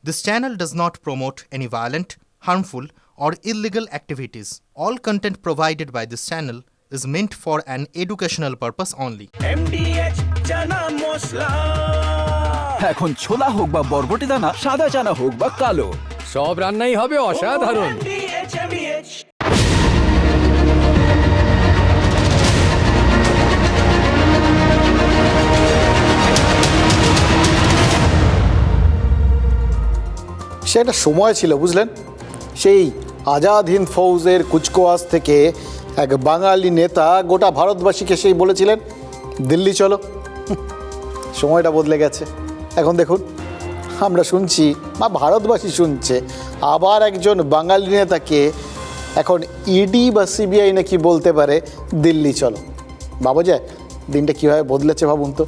This channel does not promote any violent, harmful, or illegal activities. All content provided by this channel is meant for an educational purpose only. MDH chana masala এখন ছোলা হোক বা বরবটি দানা, সাদা চানা হোক বা কালো, সব রান্নাই হবে অসাধারণ। MDH সে একটা সময় ছিল, বুঝলেন, সেই আজাদ হিন্দ ফৌজের কুচকাওয়াজ থেকে এক বাঙালি নেতা গোটা ভারতবাসীকে সেই বলেছিলেন দিল্লি চলো। সময়টা বদলে গেছে। এখন দেখুন, আমরা শুনছি বা ভারতবাসী শুনছে আবার একজন বাঙালি নেতাকে এখন ইডি বা সিবিআই নাকি বলতে পারে দিল্লি চলো। ভাবা যায় দিনটা কীভাবে বদলেছে, ভাবুন তো।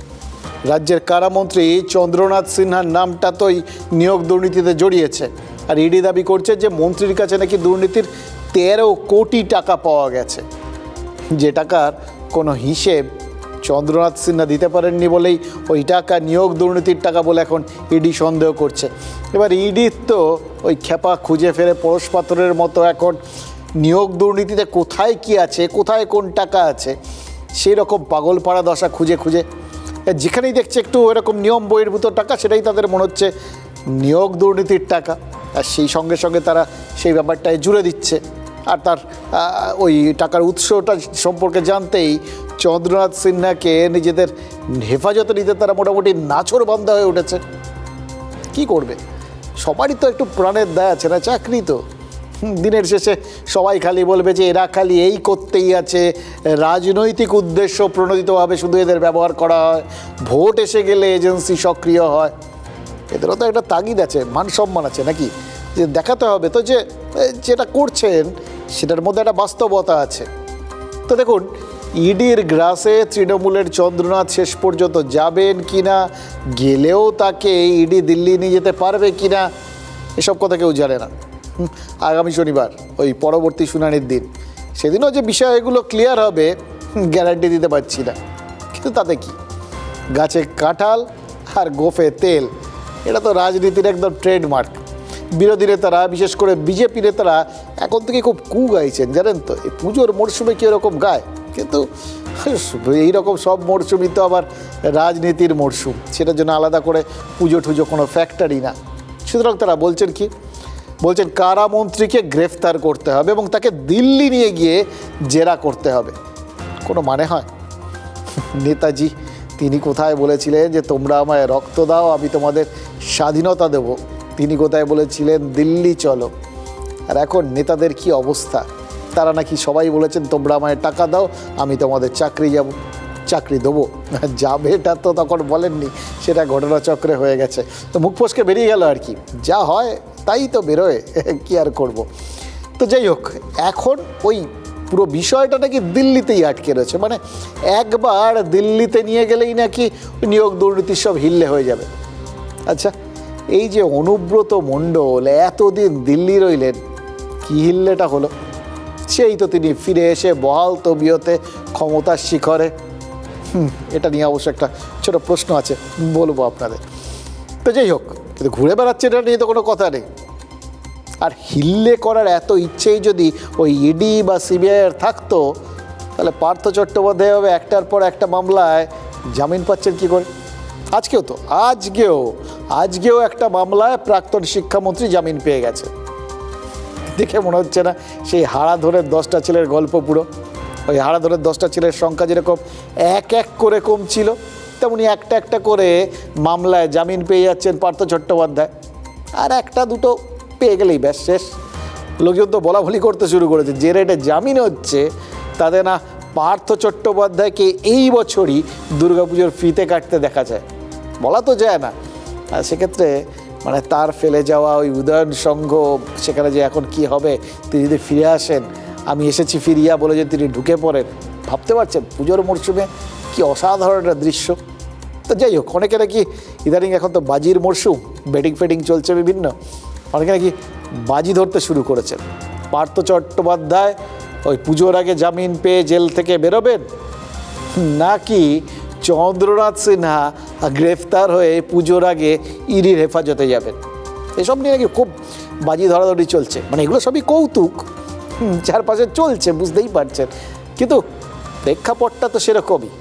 রাজ্যের কারামন্ত্রী চন্দ্রনাথ সিনহার নামটা তো এই নিয়োগ দুর্নীতিতে জড়িয়েছে, আর ইডি দাবি করছে যে মন্ত্রীর কাছে নাকি দুর্নীতির 13 কোটি টাকা পাওয়া গেছে, যে টাকার কোনো হিসেব চন্দ্রনাথ সিনহা দিতে পারেননি বলেই ওই টাকা নিয়োগ দুর্নীতির টাকা বলে এখন ইডি সন্দেহ করছে। এবার ইডির তো ওই খেপা খুঁজে ফেরে পরশ পাথরের মতো এখন নিয়োগ দুর্নীতিতে কোথায় কি আছে, কোথায় কোন টাকা আছে, সেই রকম পাগলপাড়া দশা খুঁজে খুঁজে যেখানেই দেখছে একটু এরকম নিয়ম বহির্ভূত টাকা, সেটাই তাদের মনে হচ্ছে নিয়োগ দুর্নীতির টাকা, আর সেই সঙ্গে সঙ্গে তারা সেই ব্যাপারটায় জুড়ে দিচ্ছে। আর তার ওই টাকার উৎসটা সম্পর্কে জানতেই চন্দ্রনাথ সিনহাকে নিজেদের হেফাজতে নিতে তারা মোটামুটি নাছোড়বান্দা হয়ে উঠেছে। কি করবে, সবারই তো একটু প্রাণের দায় আছে না, চাকরি তো। দিনের শেষে সবাই খালি বলবে যে এরা খালি এই করতেই আছে, রাজনৈতিক উদ্দেশ্য প্রণোদিতভাবে শুধু এদের ব্যবহার করা হয়, ভোট এসে গেলে এজেন্সি সক্রিয় হয়। এদেরও তো একটা তাগিদ আছে, মান সম্মান আছে নাকি, যে দেখাতে হবে তো যে যেটা করছেন সেটার মধ্যে একটা বাস্তবতা আছে। তো দেখুন, ইডির গ্রাসে তৃণমূলের চন্দ্রনাথ শেষ পর্যন্ত যাবেন কি না, গেলেও তাকে ইডি দিল্লি নিয়ে যেতে পারবে কি না, এসব কথা কেউ জানে না। আগামী শনিবার ওই পরবর্তী শুনানির দিন, সেদিনও যে বিষয়গুলো ক্লিয়ার হবে গ্যারান্টি দিতে পারছি না, কিন্তু তাতে কি, গাছে কাঁঠাল আর গোফে তেল, এটা তো রাজনীতির একদম ট্রেডমার্ক। বিরোধী নেতারা, বিশেষ করে বিজেপি নেতারা এখন থেকে খুব কু গাইছেন, জানেন তো। এই পুজোর মরশুমে কীরকম গায়, কিন্তু এইরকম সব মরশুমই তো আবার রাজনীতির মরশুম, সেটার জন্য আলাদা করে পুজো টুজো কোনো ফ্যাক্টরি না। সুতরাং তারা বলছেন কি, বলছেন কারামন্ত্রীকে গ্রেফতার করতে হবে এবং তাকে দিল্লি নিয়ে গিয়ে জেরা করতে হবে। কোনো মানে হয়? নেতাজি তিনি কোথায় বলেছিলেন যে তোমরা আমায় রক্ত দাও, আমি তোমাদের স্বাধীনতা দেব, তিনি কোথায় বলেছিলেন দিল্লি চলো। আর এখন নেতাদের কি অবস্থা, তারা নাকি সবাই বলেছেন তোমরা আমায় টাকা দাও, আমি তোমাদের চাকরি দেবো। যাবে এটা তো তখন বলেননি, সেটা ঘটনাচক্রে হয়ে গেছে, তো মুখ ফসকে বেরিয়ে গেল আর কি। যা হয় তাই তো বেরোয়, কি আর করব। তো যাই হোক, এখন ওই পুরো বিষয়টা নাকি দিল্লিতেই আটকে রয়েছে, মানে একবার দিল্লিতে নিয়ে গেলেই নাকি নিয়োগ দুর্নীতির সব হিল্লে হয়ে যাবে। আচ্ছা, এই যে অনুব্রত মণ্ডল এতদিন দিল্লি রইলেন, কি হিল্লেটা হলো? সেই তো তিনি ফিরে এসে বহাল তবিয়তে ক্ষমতার শিখরে। এটা নিয়ে অবশ্য একটা ছোটো প্রশ্ন আছে, বলবো আপনাদের। তো যাই হোক, কিন্তু ঘুরে বেড়াচ্ছে এটা নিয়ে তো কোনো কথা নেই। আর হিল্লে করার এত ইচ্ছেই যদি ওই ইডি বা সিবিআইয়ের থাকতো, তাহলে পার্থ চট্টোপাধ্যায় হবে একটার পর একটা মামলায় জামিন পাচ্ছেন কী করে। আজকেও একটা মামলায় প্রাক্তন শিক্ষামন্ত্রী জামিন পেয়ে গেছে। দেখে মনে হচ্ছে না সেই হাড়াধরের 10টা ছেলের গল্প পুরো? ওই হাড়াধরের 10টা ছেলের সংখ্যা যেরকম এক এক করে কমছিল, তেমনি একটা একটা করে মামলায় জামিন পেয়ে যাচ্ছেন পার্থ চট্টোপাধ্যায়। আর একটা দুটো পেয়ে গেলেই ব্যাস শেষ। লোকজন তো বলা বলি করতে শুরু করেছে, যে রেটে জামিন হচ্ছে তাতে না পার্থ চট্টোপাধ্যায়কে এই বছরই দুর্গাপুজোর ফিতে কাটতে দেখা যায়, বলা তো যায় না। আর সেক্ষেত্রে মানে তার ফেলে যাওয়া ওই উদয়ন সংঘ, সেখানে যে এখন কি হবে, তিনি যদি ফিরে আসেন, আমি এসেছি ফিরিয়া বলে যে তিনি ঢুকে পড়েন, ভাবতে পারছেন পুজোর মরশুমে কি অসাধারণ একটা দৃশ্য। তো যাই হোক, অনেকে নাকি ইদানিং এখন তো বাজির মরশুম, বেটিং ফেটিং চলছে বিভিন্ন, অনেকে নাকি বাজি ধরতে শুরু করেছেন। পার্থ চট্টোপাধ্যায় ওই পুজোর আগে জামিন পেয়ে জেল থেকে বেরোবেন, নাকি চন্দ্রনাথ সিনহা গ্রেফতার হয়ে পুজোর আগে ইডির হেফাজতে যাবেন। এসব নিয়ে নাকি খুব বাজি ধরাধরি চলছে, মানে এগুলো সবই কৌতুক, চারপাশে চলছে বুঝতেই পারছেন, কিন্তু প্রেক্ষাপটটা তো সেরকমই।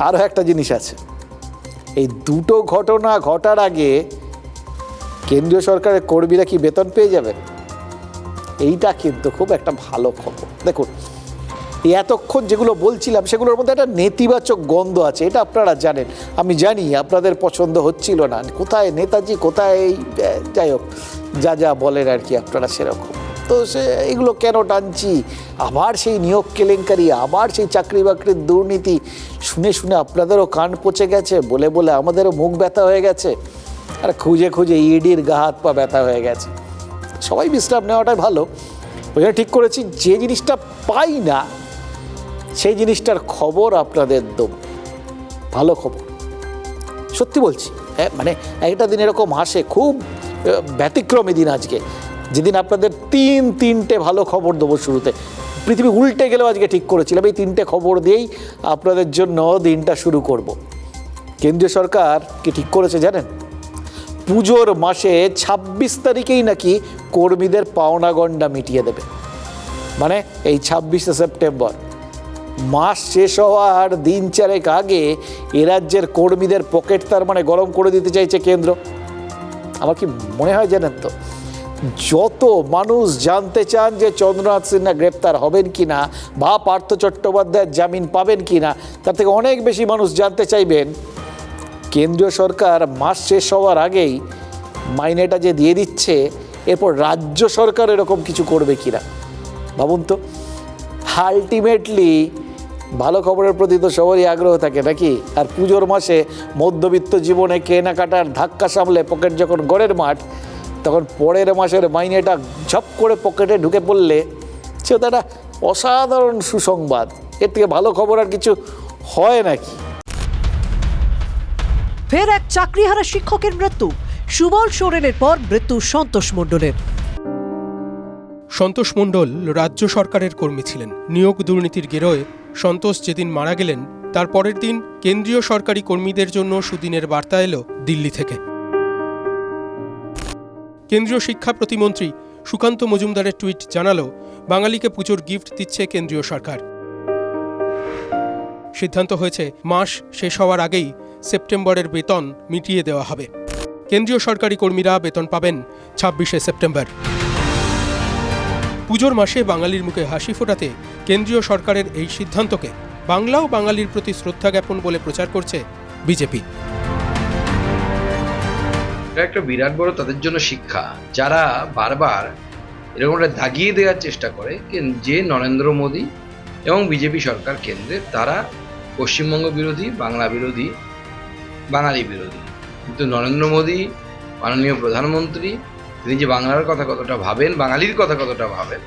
আরও একটা জিনিস আছে, এই দুটো ঘটনা ঘটার আগে কেন্দ্রীয় সরকারের কর্মীরা কি বেতন পেয়ে যাবেন? এইটা কিন্তু খুব একটা ভালো খবর। দেখুন, এতক্ষণ যেগুলো বলছিলাম সেগুলোর মধ্যে একটা নেতিবাচক গন্ধ আছে, এটা আপনারা জানেন, আমি জানি আপনাদের পছন্দ হচ্ছিল না, কোথায় নেতাজি, কোথায় এই যাই হোক যা যা বলেন আর কি আপনারা সেরকম। তো সে এগুলো কেন টানছি, আবার সেই নিয়োগ কেলেঙ্কারি, আবার সেই চাকরি বাকরির দুর্নীতি শুনে শুনে আপনাদেরও কান পচে গেছে, বলে বলে আমাদেরও মুখ ব্যথা হয়ে গেছে, আর খুঁজে খুঁজে ইডির গা হাত পা ব্যথা হয়ে গেছে। সবাই বিশ্রাম নেওয়াটাই ভালো। ওই জন্য ঠিক করেছি যে জিনিসটা পাই না সেই জিনিসটার খবর আপনাদের দেব, ভালো খবর, সত্যি বলছি। হ্যাঁ, মানে একটা দিন এরকম আসে, খুব ব্যতিক্রমী দিন আজকে, যেদিন আপনাদের তিনটে ভালো খবর দেবো শুরুতে। পৃথিবী উল্টে গেলেও আজকে ঠিক করেছিলাম এই তিনটে খবর দিয়েই আপনাদের জন্য দিনটা শুরু করব। কেন্দ্রীয় সরকার কি ঠিক করেছে জানেন? পুজোর মাসে 26 তারিখেই নাকি কর্মীদের পাওনা গণ্ডা মিটিয়ে দেবে। মানে এই 26শে সেপ্টেম্বর, মাস শেষ হওয়ার দিন চারেক আগে এ রাজ্যের কর্মীদের পকেট তার মানে গরম করে দিতে চাইছে কেন্দ্র। আমার কি মনে হয় জানেন তো, যত মানুষ জানতে চান যে চন্দ্রনাথ সিনহা গ্রেপ্তার হবেন কি না বা পার্থ চট্টোপাধ্যায়ের জামিন পাবেন কি না, তার থেকে অনেক বেশি মানুষ জানতে চাইবেন কেন্দ্রীয় সরকার মাস শেষ হওয়ার আগেই মাইনেটা যে দিয়ে দিচ্ছে, এরপর রাজ্য সরকার এরকম কিছু করবে কিনা। ভাবুন তো, আলটিমেটলি ভালো খবরের প্রতি তো সবারই আগ্রহ থাকে নাকি? আর পুজোর মাসে মধ্যবিত্ত জীবনে কেনাকাটার ধাক্কা সামলে পকেট যখন গড়ের মাঠ, তখন পরের মাসের মাইনেটা ঝপ করে পকেটে ঢুকে পড়লে সে তো একটা অসাধারণ সুসংবাদ। এর থেকে ভালো খবর আর কিছু হয় নাকি? ফের এক চাকরিহারা শিক্ষকের মৃত্যু, সুবল সোরেনের পর মৃত্যু সন্তোষ মণ্ডলের। সন্তোষ মণ্ডল রাজ্য সরকারের কর্মী ছিলেন। নিয়োগ দুর্নীতির গেরোয় সন্তোষ যেদিন মারা গেলেন, তার পরের দিন কেন্দ্রীয় সরকারি কর্মীদের জন্য সুদিনের বার্তা এলো দিল্লি থেকে। কেন্দ্রীয় শিক্ষা প্রতিমন্ত্রী সুকান্ত মজুমদারের টুইট জানালো, বাঙালিকে পুজোর গিফট দিচ্ছে কেন্দ্রীয় সরকার। সিদ্ধান্ত হয়েছে মাস শেষ হওয়ার আগেই সেপ্টেম্বরের বেতন মিটিয়ে দেওয়া হবে। কেন্দ্রীয় সরকারি কর্মীরা বেতন পাবেন 26শে সেপ্টেম্বর। পুজোর মাসে বাঙালির মুখে হাসি ফোটাতে কেন্দ্রীয় সরকারের এই সিদ্ধান্তকে বাংলা ও বাঙালির প্রতি শ্রদ্ধা জ্ঞাপন বলে প্রচার করছে বিজেপি। এটা একটা বিরাট বড় তাদের জন্য শিক্ষা, যারা বারবার এরকম একটা দাগিয়ে দেওয়ার চেষ্টা করে যে নরেন্দ্র মোদী এবং বিজেপি সরকার কেন্দ্রে তারা পশ্চিমবঙ্গ বিরোধী, বাংলা বিরোধী, বাঙালি বিরোধী। কিন্তু নরেন্দ্র মোদী মাননীয় প্রধানমন্ত্রী, তিনি যে বাংলার কথা কতটা ভাবেন, বাঙালির কথা কতটা ভাবেন,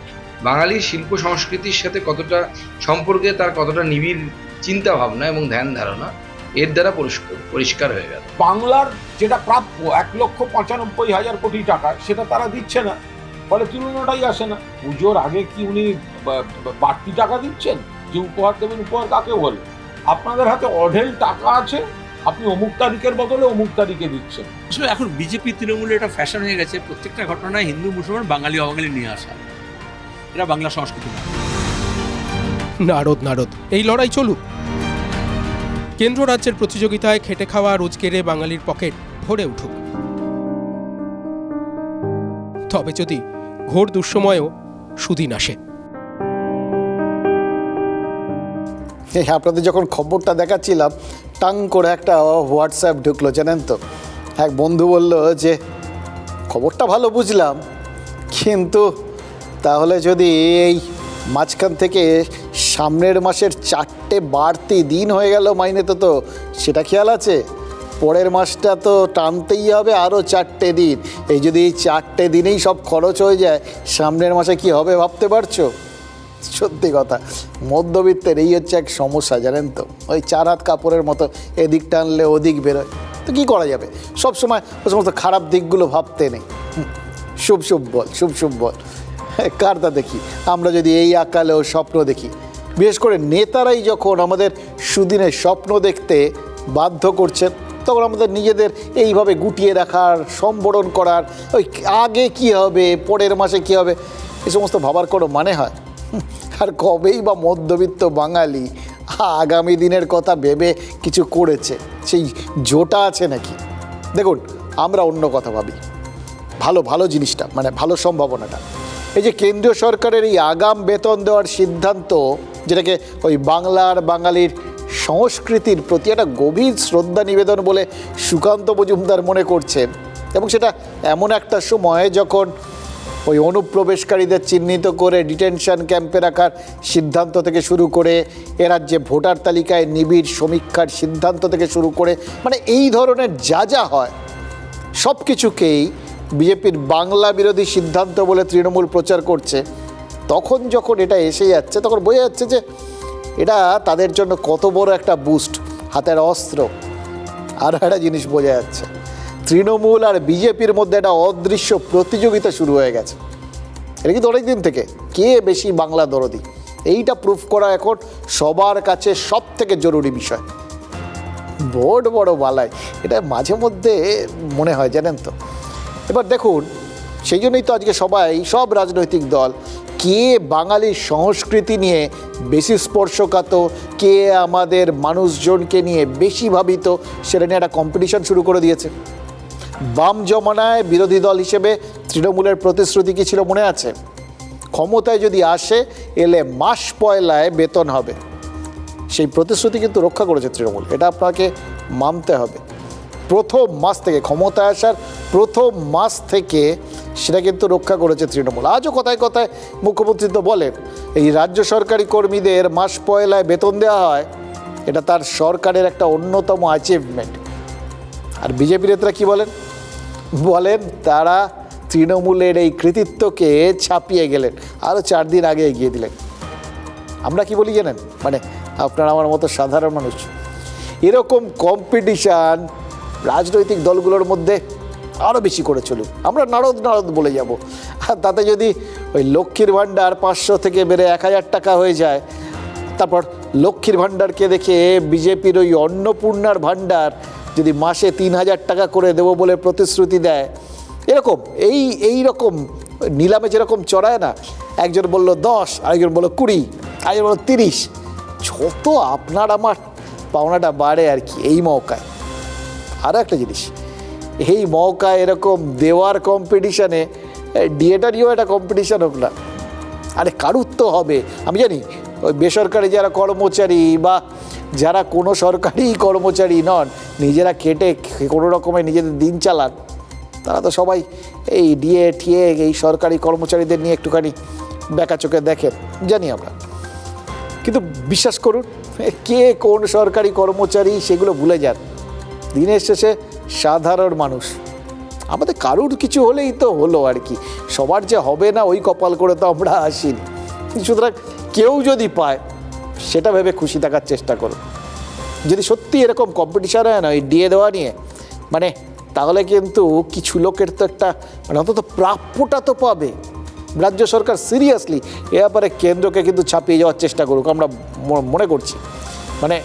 বাঙালির শিল্প সংস্কৃতির সাথে কতটা সম্পর্কে তার কতটা নিবিড় চিন্তা ভাবনা এবং ধ্যান ধারণা, এর দ্বারা পরিষ্কার হয়ে গেল। বাংলার যেটা প্রাপ্য 1,95,000 কোটি টাকা, সেটা তারা দিচ্ছে না, ফলে তুলনাটাই আসে না। পুজোর আগে কি উনি বাড়তি টাকা দিচ্ছেন? যে উপহার দেবেন, উপহার কাকে বলে? আপনাদের হাতে অঢেল টাকা আছে, আপনি অমুক তারিখের বদলে অমুক তারিখে দিচ্ছেন। আসলে এখন বিজেপি তৃণমূলে এটা ফ্যাশন হয়ে গেছে, প্রত্যেকটা ঘটনায় হিন্দু মুসলমান, বাঙালি অবাঙালি নিয়ে আসা। এটা বাংলা সংস্কৃতি না। নারদ নারদ, এই লড়াই চলুক। কেন্দ্র রাজ্যের প্রতিযোগিতায় খেটে খাওয়া রোজগেরে বাঙালির পকেট ভরে উঠুক। তবে যদি ঘোর দুঃসময়েও সুদিন আসে। আপনাদের যখন খবরটা দেখাচ্ছিলাম, টাং করে একটা হোয়াটসঅ্যাপ ঢুকলো জানেন তো। এক বন্ধু বলল যে খবরটা ভালো বুঝলাম, কিন্তু তাহলে যদি এই মাঝখান থেকে সামনের মাসের 4টে বাড়তি দিন হয়ে গেল মাইনেতে, তো সেটা খেয়াল আছে? পরের মাসটা তো টানতেই হবে আরও 4টে দিন। এই যদি এই 4টে দিনেই সব খরচ হয়ে যায়, সামনের মাসে কি হবে ভাবতে পারছো? সত্যি কথা, মধ্যবিত্তের এই হচ্ছে এক সমস্যা জানেন তো। ওই 4 হাত কাপড়ের মতো এদিক টানলে ওদিক বেরোয়। তো কী করা যাবে, সবসময় ওই সমস্ত খারাপ দিকগুলো ভাবতে নেই। শুভ শুভ বল, শুভ শুভ বল, কারটা দেখি আমরা যদি এই আকালেও স্বপ্ন দেখি। বিশেষ করে নেতারাই যখন আমাদের সুদিনের স্বপ্ন দেখতে বাধ্য করছেন, তখন আমাদের নিজেদের এইভাবে গুটিয়ে রাখার, সম্বরণ করার, ওই আগে কি হবে, পরের মাসে কি হবে, এই সমস্ত ভাবার কোনো মানে হয়? আর কবেই বা মধ্যবিত্ত বাঙালি আগামী দিনের কথা ভেবে কিছু করেছে? সেই জোটা আছে নাকি? দেখুন, আমরা অন্য কথা ভাবি, ভালো ভালো জিনিসটা, মানে ভালো সম্ভাবনাটা। এই যে কেন্দ্রীয় সরকারের এই আগাম বেতন দেওয়ার সিদ্ধান্ত, যেটাকে ওই বাংলার বাঙালির সংস্কৃতির প্রতি একটা গভীর শ্রদ্ধা নিবেদন বলে সুকান্ত মজুমদার মনে করছেন, এবং সেটা এমন একটা সময় যখন ওই অনুপ্রবেশকারীদের চিহ্নিত করে ডিটেনশন ক্যাম্পে রাখার সিদ্ধান্ত থেকে শুরু করে এ রাজ্যে ভোটার তালিকায় নিবিড় সমীক্ষার সিদ্ধান্ত থেকে শুরু করে, মানে এই ধরনের যা যা হয় সব কিছুকেই বিজেপির বাংলা বিরোধী সিদ্ধান্ত বলে তৃণমূল প্রচার করছে, তখন যখন এটা এসে যাচ্ছে তখন বোঝা যাচ্ছে যে এটা তাদের জন্য কত বড় একটা বুস্ট, হাতের অস্ত্র। আর একটা জিনিস বোঝা যাচ্ছে, তৃণমূল আর বিজেপির মধ্যে একটা অদৃশ্য প্রতিযোগিতা শুরু হয়ে গেছে। এটা কিন্তু অনেকদিন থেকে, কে বেশি বাংলা দরদি, এইটা প্রুফ করা এখন সবার কাছে সব থেকে জরুরি বিষয়। বড় বড় বালাই, এটা মাঝে মধ্যে মনে হয়, জানেন তো। এবার দেখুন, সেই জন্যই তো আজকে সব রাজনৈতিক দল কে বাঙালির সংস্কৃতি নিয়ে বেশি স্পর্শকাতর, কে আমাদের মানুষজনকে নিয়ে বেশি ভাবিত, সেটা নিয়ে একটা কম্পিটিশন শুরু করে দিয়েছে। বাম জমানায় বিরোধী দল হিসেবে তৃণমূলের প্রতিশ্রুতি কী ছিল মনে আছে? ক্ষমতায় যদি আসে, এলে মাস পয়লায় বেতন হবে। সেই প্রতিশ্রুতি কিন্তু রক্ষা করেছে তৃণমূল, এটা আপনাকে মানতে হবে। প্রথম মাস থেকে, ক্ষমতায় আসার প্রথম মাস থেকে সেটা কিন্তু রক্ষা করেছে তৃণমূল। আজও কথায় কথায় মুখ্যমন্ত্রী তো বলেন, এই রাজ্য সরকারি কর্মীদের মাস পয়লায় বেতন দেওয়া হয়, এটা তার সরকারের একটা অন্যতম অ্যাচিভমেন্ট। আর বিজেপি নেতারা কী বলেন, তারা তৃণমূলের এই কৃতিত্বকে ছাপিয়ে গেলেন, আরও 4 দিন আগে এগিয়ে দিলেন। আমরা কি বলি জানেন, মানে আপনার আমার মতো সাধারণ মানুষ, এরকম কম্পিটিশান রাজনৈতিক দলগুলোর মধ্যে আরও বেশি করে চলুক, আমরা নারদ বলে যাব। আর তাতে যদি ওই লক্ষ্মীর ভাণ্ডার 500 থেকে বেড়ে 1000 টাকা হয়ে যায়, তারপর লক্ষ্মীর ভাণ্ডারকে দেখে বিজেপির ওই অন্নপূর্ণার ভাণ্ডার যদি মাসে 3000 টাকা করে দেবো বলে প্রতিশ্রুতি দেয়, এরকম এই রকম নিলামে যেরকম চড়ায় না, একজন বলল 10, আরেকজন বলল 20, আরেকজন বলল 30, যত আপনার আমার পাওনাটা বাড়ে আর কি এই মৌকায়। আরও একটা জিনিস, এই মৌকায় এরকম দেওয়ার কম্পিটিশানে ডিএটারিও একটা কম্পিটিশান হোক না। আরে কারুর তো হবে, আমি জানি ওই বেসরকারি যারা কর্মচারী বা যারা কোনো সরকারি কর্মচারী নন, নিজেরা খেটে কোনো রকমে নিজেদের দিন চালান, তারা তো সবাই এই ডিএ টিএ এই সরকারি কর্মচারীদের নিয়ে একটুখানি বেঁকা চোখে দেখেন, জানি আমরা। কিন্তু বিশ্বাস করুন, কে কোন সরকারি কর্মচারী সেগুলো ভুলে যান। দিনের শেষে সাধারণ মানুষ, আমাদের কারুর কিছু হলেই তো হলো আর কি, সবার যে হবে না ওই কপাল করে তো আমরা আসিনি। সুতরাং কেউ যদি পায় সেটা ভেবে খুশি থাকার চেষ্টা করুন। যদি সত্যি এরকম কম্পিটিশান হয় না ওই ডিএ দেওয়া নিয়ে, মানে তাহলে কিন্তু কিছু লোকের তো একটা মানে অন্তত প্রাপ্যটা তো পাবে। রাজ্য সরকার সিরিয়াসলি এ ব্যাপারে কেন্দ্রকে কিন্তু ছাপিয়ে যাওয়ার চেষ্টা করুক, আমরা মনে করছি। মানে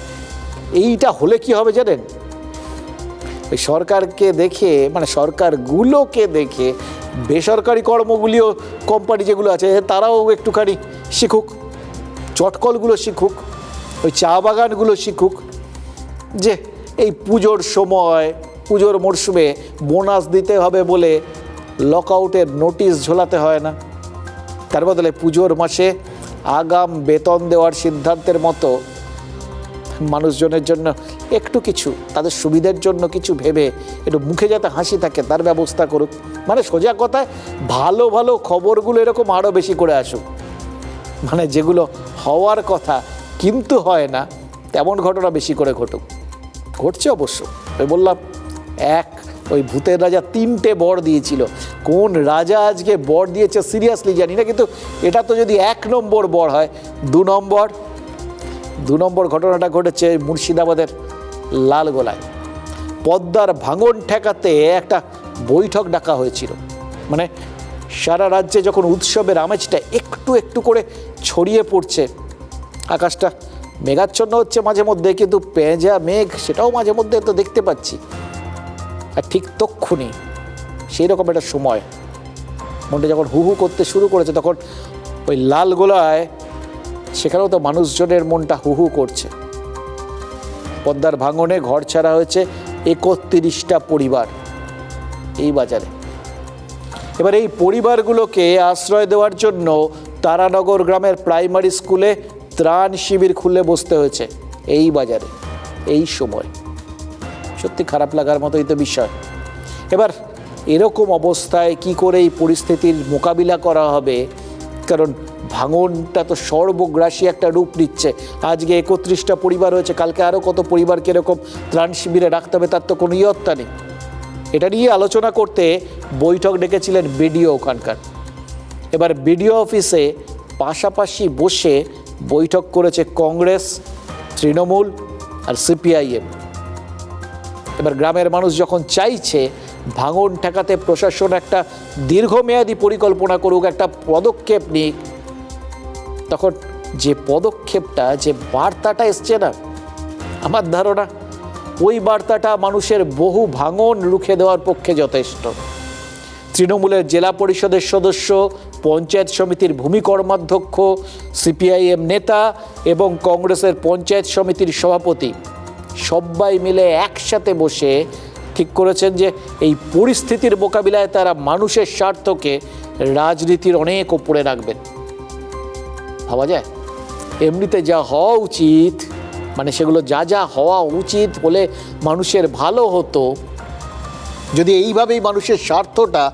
এইটা হলে কি হবে জানেন, ওই সরকারকে দেখে, মানে সরকারগুলোকে দেখে বেসরকারি কর্মগুলিও কোম্পানি যেগুলো আছে তারাও একটুখানি শিখুক, চটকলগুলো শিখুক, ওই চা বাগানগুলো শিখুক যে এই পুজোর সময়, পুজোর মরশুমে বোনাস দিতে হবে বলে লকআউটের নোটিশ ঝোলাতে হয় না, তার বদলে পুজোর মাসে আগাম বেতন দেওয়ার সিদ্ধান্তের মতো মানুষজনের জন্য একটু কিছু, তাদের সুবিধার জন্য কিছু ভেবে একটু মুখে যাতে হাসি থাকে তার ব্যবস্থা করুক। মানে সোজা কথায় ভালো ভালো খবরগুলো এরকম আরও বেশি করে আসুক, মানে যেগুলো হওয়ার কথা কিন্তু হয় না তেমন ঘটনা বেশি করে ঘটুক। ঘটছে অবশ্য, ওই বললাম ওই ভূতের রাজা 3টে বর দিয়েছিল, কোন রাজা আজকে বর দিয়েছে সিরিয়াসলি জানি না, কিন্তু এটা তো যদি 1 নম্বর বর হয়, 2 নম্বর ঘটনাটা ঘটেছে মুর্শিদাবাদের লালগোলায়। পদ্মার ভাঙন ঠেকাতে একটা বৈঠক ডাকা হয়েছিল, মানে সারা রাজ্যে যখন উৎসবের আমেজটা একটু একটু করে ছড়িয়ে পড়ছে, আকাশটা মেঘাচ্ছন্ন হচ্ছে মাঝে মধ্যে, কিন্তু পেঁজা মেঘ সেটাও মাঝে মধ্যে তো দেখতে পাচ্ছি। আর ঠিক তক্ষুনি সেই রকম একটা সময় মনটা যখন হু হু করতে শুরু করেছে, তখন ওই লাল গোলায় সেখানেও তো মানুষজনের মনটা হু হু করছে। পদ্মার ভাঙনে ঘর ছাড়া হয়েছে 31টা পরিবার এই বাজারে। এবার এই পরিবারগুলোকে আশ্রয় দেওয়ার জন্য তারানগর গ্রামের প্রাইমারি স্কুলে ত্রাণ শিবির খুলে বসতে হয়েছে এই বাজারে, এই সময়। সত্যি খারাপ লাগার মতোই তো বিষয়। এবার এরকম অবস্থায় কি করে এই পরিস্থিতির মোকাবিলা করা হবে, কারণ ভাঙনটা তো সর্বগ্রাসী একটা রূপ নিচ্ছে। আজকে 31টা পরিবার হয়েছে, কালকে আরও কত পরিবারকে এরকম ত্রাণ শিবিরে রাখতে হবে তার তো কোনো ইয়ত্তা নেই। এটা নিয়ে আলোচনা করতে বৈঠক ডেকেছিলেন বিডিও ওখানকার। এবার বিডিও অফিসে পাশাপাশি বসে বৈঠক করেছে কংগ্রেস, তৃণমূল আর সিপিআইএম। এবার গ্রামের মানুষ যখন চাইছে ভাঙন ঠেকাতে প্রশাসন একটা দীর্ঘমেয়াদী পরিকল্পনা করুক, একটা পদক্ষেপ নিক, তখন যে পদক্ষেপটা, যে বার্তাটা এসছে না, আমার ধারণা ওই বার্তাটা মানুষের বহু ভাঙন রুখে দেওয়ার পক্ষে যথেষ্ট। তৃণমূলের জেলা পরিষদের সদস্য, পঞ্চায়েত সমিতির ভূমি কর্মাধ্যক্ষ, সিপিআইএম নেতা এবং কংগ্রেসের পঞ্চায়েত সমিতির সভাপতি সবাই মিলে একসাথে বসে ঠিক করেছেন যে এই পরিস্থিতির মোকাবিলায় তারা মানুষের স্বার্থকে রাজনীতির অনেক ওপরে রাখবেন। ভাবা যায় এমনিতে যা হওয়া উচিত, মানে সেগুলো যা যা হওয়া উচিত হলে মানুষের ভালো হতো, যদি এইভাবেই মানুষের স্বার্থটা,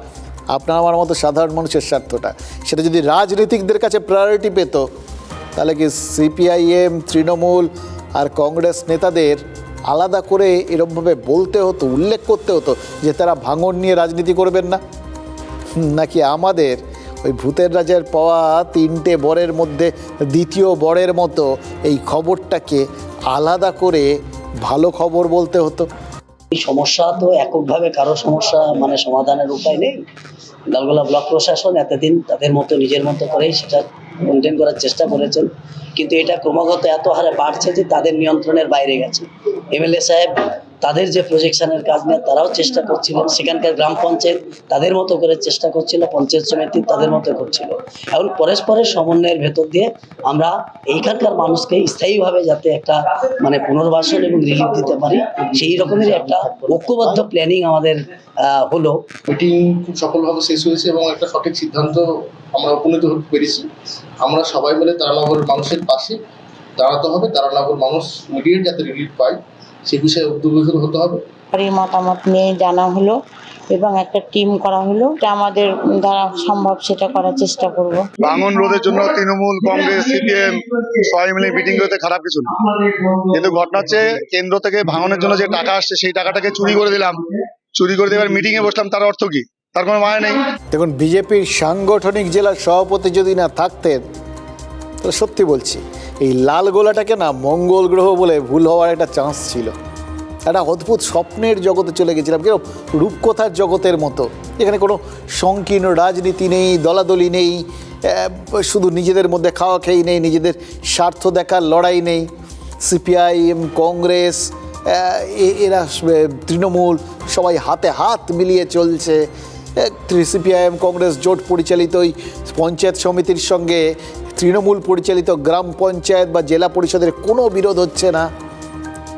আপনার আমার মতো সাধারণ মানুষের স্বার্থটা, সেটা যদি রাজনীতিকদের কাছে প্রায়োরিটি পেত, তাহলে কি সিপিআইএম, তৃণমূল আর কংগ্রেস নেতাদের আলাদা করে এরকমভাবে বলতে হতো, উল্লেখ করতে হতো যে তারা ভাঙন নিয়ে রাজনীতি করবেন না? নাকি আমাদের ওই ভূতের রাজার পাওয়া 3টে বরের মধ্যে দ্বিতীয় বরের মতো এই খবরটাকে আলাদা করে ভালো খবর বলতে হতো? এই সমস্যা তো এককভাবে কারো সমস্যা মানে সমাধানের উপায় নেই। লালগোলা ব্লক প্রশাসন এতদিন তাদের মতো নিজের মতো করেই সেটা মেনটেন করার চেষ্টা করেছেন, কিন্তু এটা ক্রমাগত এত হারে বাড়ছে যে তাদের নিয়ন্ত্রণের বাইরে গেছে। এমএলএ সাহেব তাদের যে প্রজেকশনের কাজ নিয়ে তারাও চেষ্টা করছিলেন, সেখানকার গ্রাম পঞ্চায়েত তাদের মতো করে চেষ্টা করছিল, পঞ্চায়েত সমিতি তাদের মতো করছিল। এখন পরস্পরের সমন্বয়ের ভেতর দিয়ে আমরা এইখানকার মানুষকে স্থায়ীভাবে যাতে একটা মানে পুনর্বাসন এবং রিলিফ দিতে পারি, সেই রকমের একটা ঐক্যবদ্ধ প্ল্যানিং আমাদের হলো। মিটিং খুব সফলভাবে শেষ হয়েছে এবং একটা সঠিক সিদ্ধান্ত আমরা উপনীত হতে পেরেছি। আমরা সবাই মিলে তারানগরের মানুষের পাশে দাঁড়াতে হবে, তারানগর মানুষ ইমিডিয়েট যাতে রিলিফ পায় সে বিষয়ে উদ্যোগী হতে হবে। মতামত নিয়ে জানা হলো এবং একটা টিম করা হলো, আমাদের দ্বারা সম্ভব সেটা করার চেষ্টা করব। ভাঙন রোধের জন্য তৃণমূল, কংগ্রেস, সিপিএম সবাই মিলে মিটিং করতে খারাপ কিছু না, কিন্তু ঘটনা হচ্ছে কেন্দ্র থেকে ভাঙনের জন্য যে টাকা আসছে সেই টাকাটাকে চুরি করে দিলাম, চুরি করে দেওয়ার মিটিং এ বসলাম, তার অর্থ কি? তার কোনো মানে নেই। দেখুন, বিজেপির সাংগঠনিক জেলার সভাপতি যদি না থাকতেন, তাহলে সত্যি বলছি এই লাল গোলাটাকে না মঙ্গল গ্রহ বলে ভুল হওয়ার একটা চান্স ছিল। একটা অদ্ভুত স্বপ্নের জগতে চলে গেছিলাম, কেউ রূপকথার জগতের মতো, যেখানে কোনো সংকীর্ণ রাজনীতি নেই, দলাদলি নেই, শুধু নিজেদের মধ্যে খাওয়া খেয়ে নেই, নিজেদের স্বার্থ দেখার লড়াই নেই। সিপিআইএম, কংগ্রেস, এরা তৃণমূল সবাই হাতে হাত মিলিয়ে চলছে। সিপিআইএম কংগ্রেস জোট পরিচালিত ওই পঞ্চায়েত সমিতির সঙ্গে তৃণমূল পরিচালিত গ্রাম পঞ্চায়েত বা জেলা পরিষদের কোনো বিরোধ হচ্ছে না।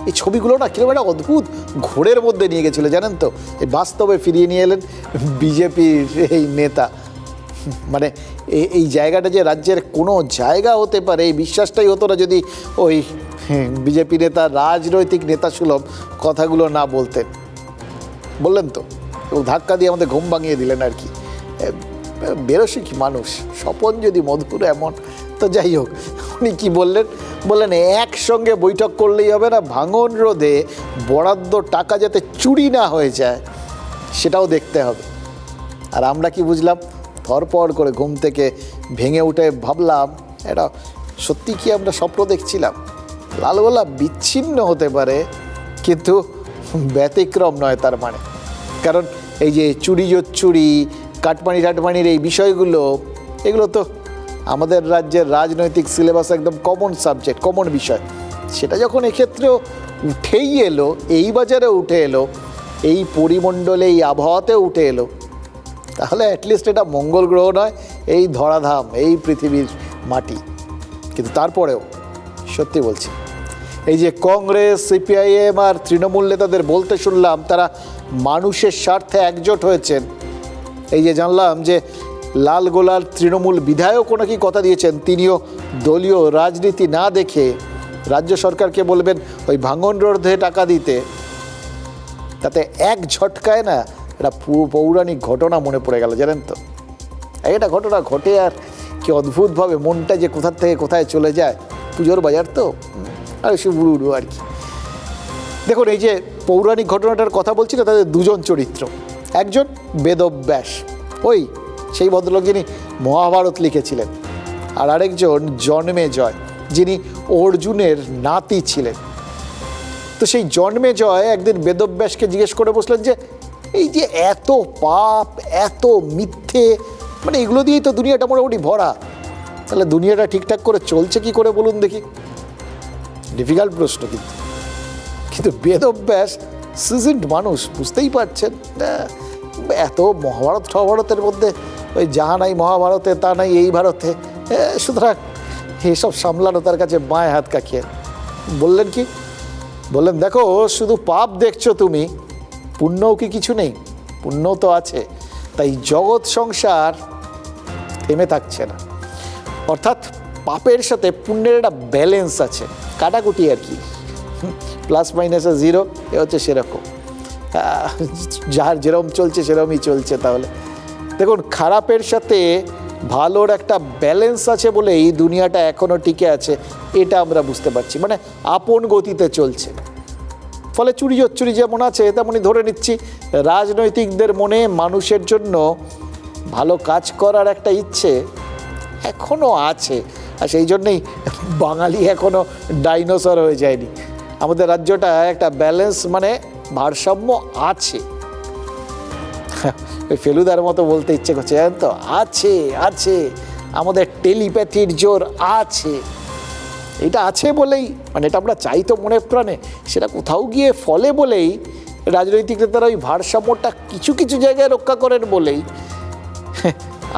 এই ছবিগুলো না কিরকম একটা অদ্ভুত ঘোরের মধ্যে নিয়ে গেছিলো জানেন তো। এই বাস্তবে ফিরিয়ে নিয়ে এলেন বিজেপির এই নেতা। মানে এই জায়গাটা যে রাজ্যের কোনো জায়গা হতে পারে এই বিশ্বাসটাই হতো না যদি ওই বিজেপি নেতা, রাজনৈতিক নেতা সুলভ কথাগুলো না বলতেন। বললেন তো, এবং ধাক্কা দিয়ে আমাদের ঘুম ভাঙিয়ে দিলেন আর কি। বেরসিক মানুষ, স্বপন যদি মধুর এমন। তো যাই হোক, উনি কী বললেন একসঙ্গে বৈঠক করলেই হবে না, ভাঙন রোধে বরাদ্দ টাকা যাতে চুরি না হয়ে যায় সেটাও দেখতে হবে। আর আমরা কি বুঝলাম, ধরপড় করে ঘুম থেকে ভেঙে উঠে ভাবলাম এটা সত্যি কি আমরা স্বপ্ন দেখছিলাম। লালগোলা বিচ্ছিন্ন হতে পারে কিন্তু ব্যতিক্রম নয় তার মানে। কারণ এই যে চুরি, কাটমানি টাটমানির এই বিষয়গুলো, এগুলো তো আমাদের রাজ্যের রাজনৈতিক সিলেবাস একদম কমন সাবজেক্ট, কমন বিষয়, সেটা যখন এক্ষেত্রেও উঠেই এলো, এই বাজারে উঠে এলো, এই পরিমণ্ডলে এই আবহাওয়াতে উঠে এলো, তাহলে অ্যাটলিস্ট এটা মঙ্গল গ্রহ নয়, এই ধরাধাম, এই পৃথিবীর মাটি। কিন্তু তারপরেও সত্যি বলছি, এই যে কংগ্রেস, সিপিআইএম আর তৃণমূল নেতাদের বলতে শুনলাম তারা মানুষের স্বার্থে একজোট হয়েছেন, এই যে জানলাম যে লালগোলার তৃণমূল বিধায়কও নাকি কথা দিয়েছেন তিনিও দলীয় রাজনীতি না দেখে রাজ্য সরকারকে বলবেন ওই ভাঙন রোধে টাকা দিতে, তাতে এক ঝটকায় না একটা পৌরাণিক ঘটনা মনে পড়ে গেল, জানেন তো। একটা ঘটনা ঘটে আর কি অদ্ভুতভাবে মনটা যে কোথার থেকে কোথায় চলে যায়, পুজোর বাজার তো, আর শুরু আর কি। দেখুন, এই যে পৌরাণিক ঘটনাটার কথা বলছি না, তাদের দুজন চরিত্র, একজন বেদব্যাস, ওই সেই ভদ্রলোক যিনি মহাভারত লিখেছিলেন, আর আরেকজন জন্মেজয়, যিনি অর্জুনের নাতি ছিলেন। তো সেই জন্মেজয় একদিন বেদব্যাসকে জিজ্ঞেস করে বসলেন যে এই যে এত পাপ, এত মিথ্যে, মানে এগুলো দিয়েই তো দুনিয়াটা মোটামুটি ভরা, তাহলে দুনিয়াটা ঠিকঠাক করে চলছে কি করে বলুন দেখি। ডিফিকাল্ট প্রশ্ন, কিন্তু বেদব্যাস সিজনড মানুষ, বুঝতেই পারছেন, এত মহাভারতের মধ্যে ওই যাহা নাই মহাভারতে তা নাই এই ভারতে, সুতরাং এসব সামলানো তার কাছে বাঁয়ে হাত কাকিয়ে। বললেন কি? বললেন, দেখো শুধু পাপ দেখছো তুমি, পুণ্যও কি কিছু নেই? পুণ্য তো আছে, তাই জগৎ সংসার থেমে থাকছে না। অর্থাৎ পাপের সাথে পুণ্যের একটা ব্যালেন্স আছে, কাটাকুটি আর কি, প্লাস মাইনাসে জিরো, এ হচ্ছে সেরকম, যার যেরকম চলছে সেরকমই চলছে। তাহলে দেখুন, খারাপের সাথে ভালোর একটা ব্যালেন্স আছে বলে এই দুনিয়াটা এখনও টিকে আছে, এটা আমরা বুঝতে পারছি, মানে আপন গতিতে চলছে। ফলে চুরি হচ্চুরি যেমন আছে, তেমনই ধরে নিচ্ছি রাজনৈতিকদের মনে মানুষের জন্য ভালো কাজ করার একটা ইচ্ছে এখনও আছে, আর সেই জন্যেই বাঙালি এখনও ডাইনোসর হয়ে যায়নি। আমাদের রাজ্যটা একটা ব্যালেন্স, মানে ভারসাম্য আছে। ওই ফেলুদার মতো বলতে ইচ্ছে করছে, জানেন তো, আছে আছে, আমাদের টেলিপ্যাথির জোর আছে। এটা আছে বলেই, মানে এটা আমরা চাই তো মনে প্রাণে, সেটা কোথাও গিয়ে ফলে বলেই রাজনৈতিক নেতারা ওই ভারসাম্যটা কিছু কিছু জায়গায় রক্ষা করেন বলেই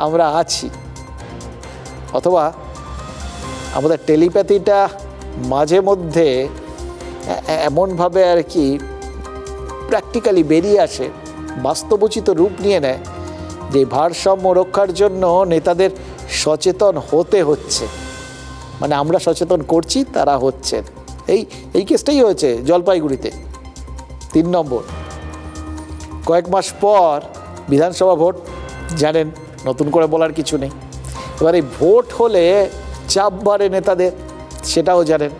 আমরা আছি। অথবা আমাদের টেলিপ্যাথিটা মাঝে মধ্যে এমনভাবে আর কি প্র্যাকটিক্যালি বেরিয়ে আসে, বাস্তবোচিত রূপ নিয়ে নেয়, যে ভারসাম্য রক্ষার জন্য নেতাদের সচেতন হতে হচ্ছে। মানে আমরা সচেতন করছি, তারা হচ্ছেন। এই কেসটাই হয়েছে জলপাইগুড়িতে 3 নম্বর। কয়েক মাস পর বিধানসভা ভোট, জানেন, নতুন করে বলার কিছু নেই। এবার এই ভোট হলে চাপ বাড়ে নেতাদের, সেটাও জানেন।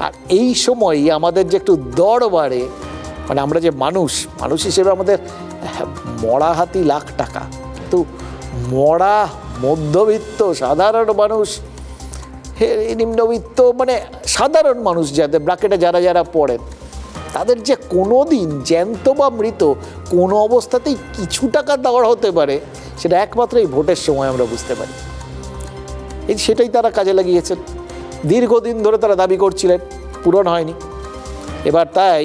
আর এই সময়ই আমাদের যে একটু দর বাড়ে, মানে আমরা যে মানুষ হিসেবে আমাদের মরা হাতি লাখ টাকা, কিন্তু মরা মধ্যবিত্ত সাধারণ মানুষ, নিম্নবিত্ত, মানে সাধারণ মানুষ যাদের ব্র্যাকেটে যারা পড়েন, তাদের যে কোনো দিন জ্যান্ত বা মৃত কোনো অবস্থাতেই কিছু টাকা দেওয়ার হতে পারে, সেটা একমাত্র এই ভোটের সময় আমরা বুঝতে পারি। সেটাই তারা কাজে লাগিয়েছেন। দীর্ঘদিন ধরে তারা দাবি করছিলেন, পূরণ হয়নি। এবার তাই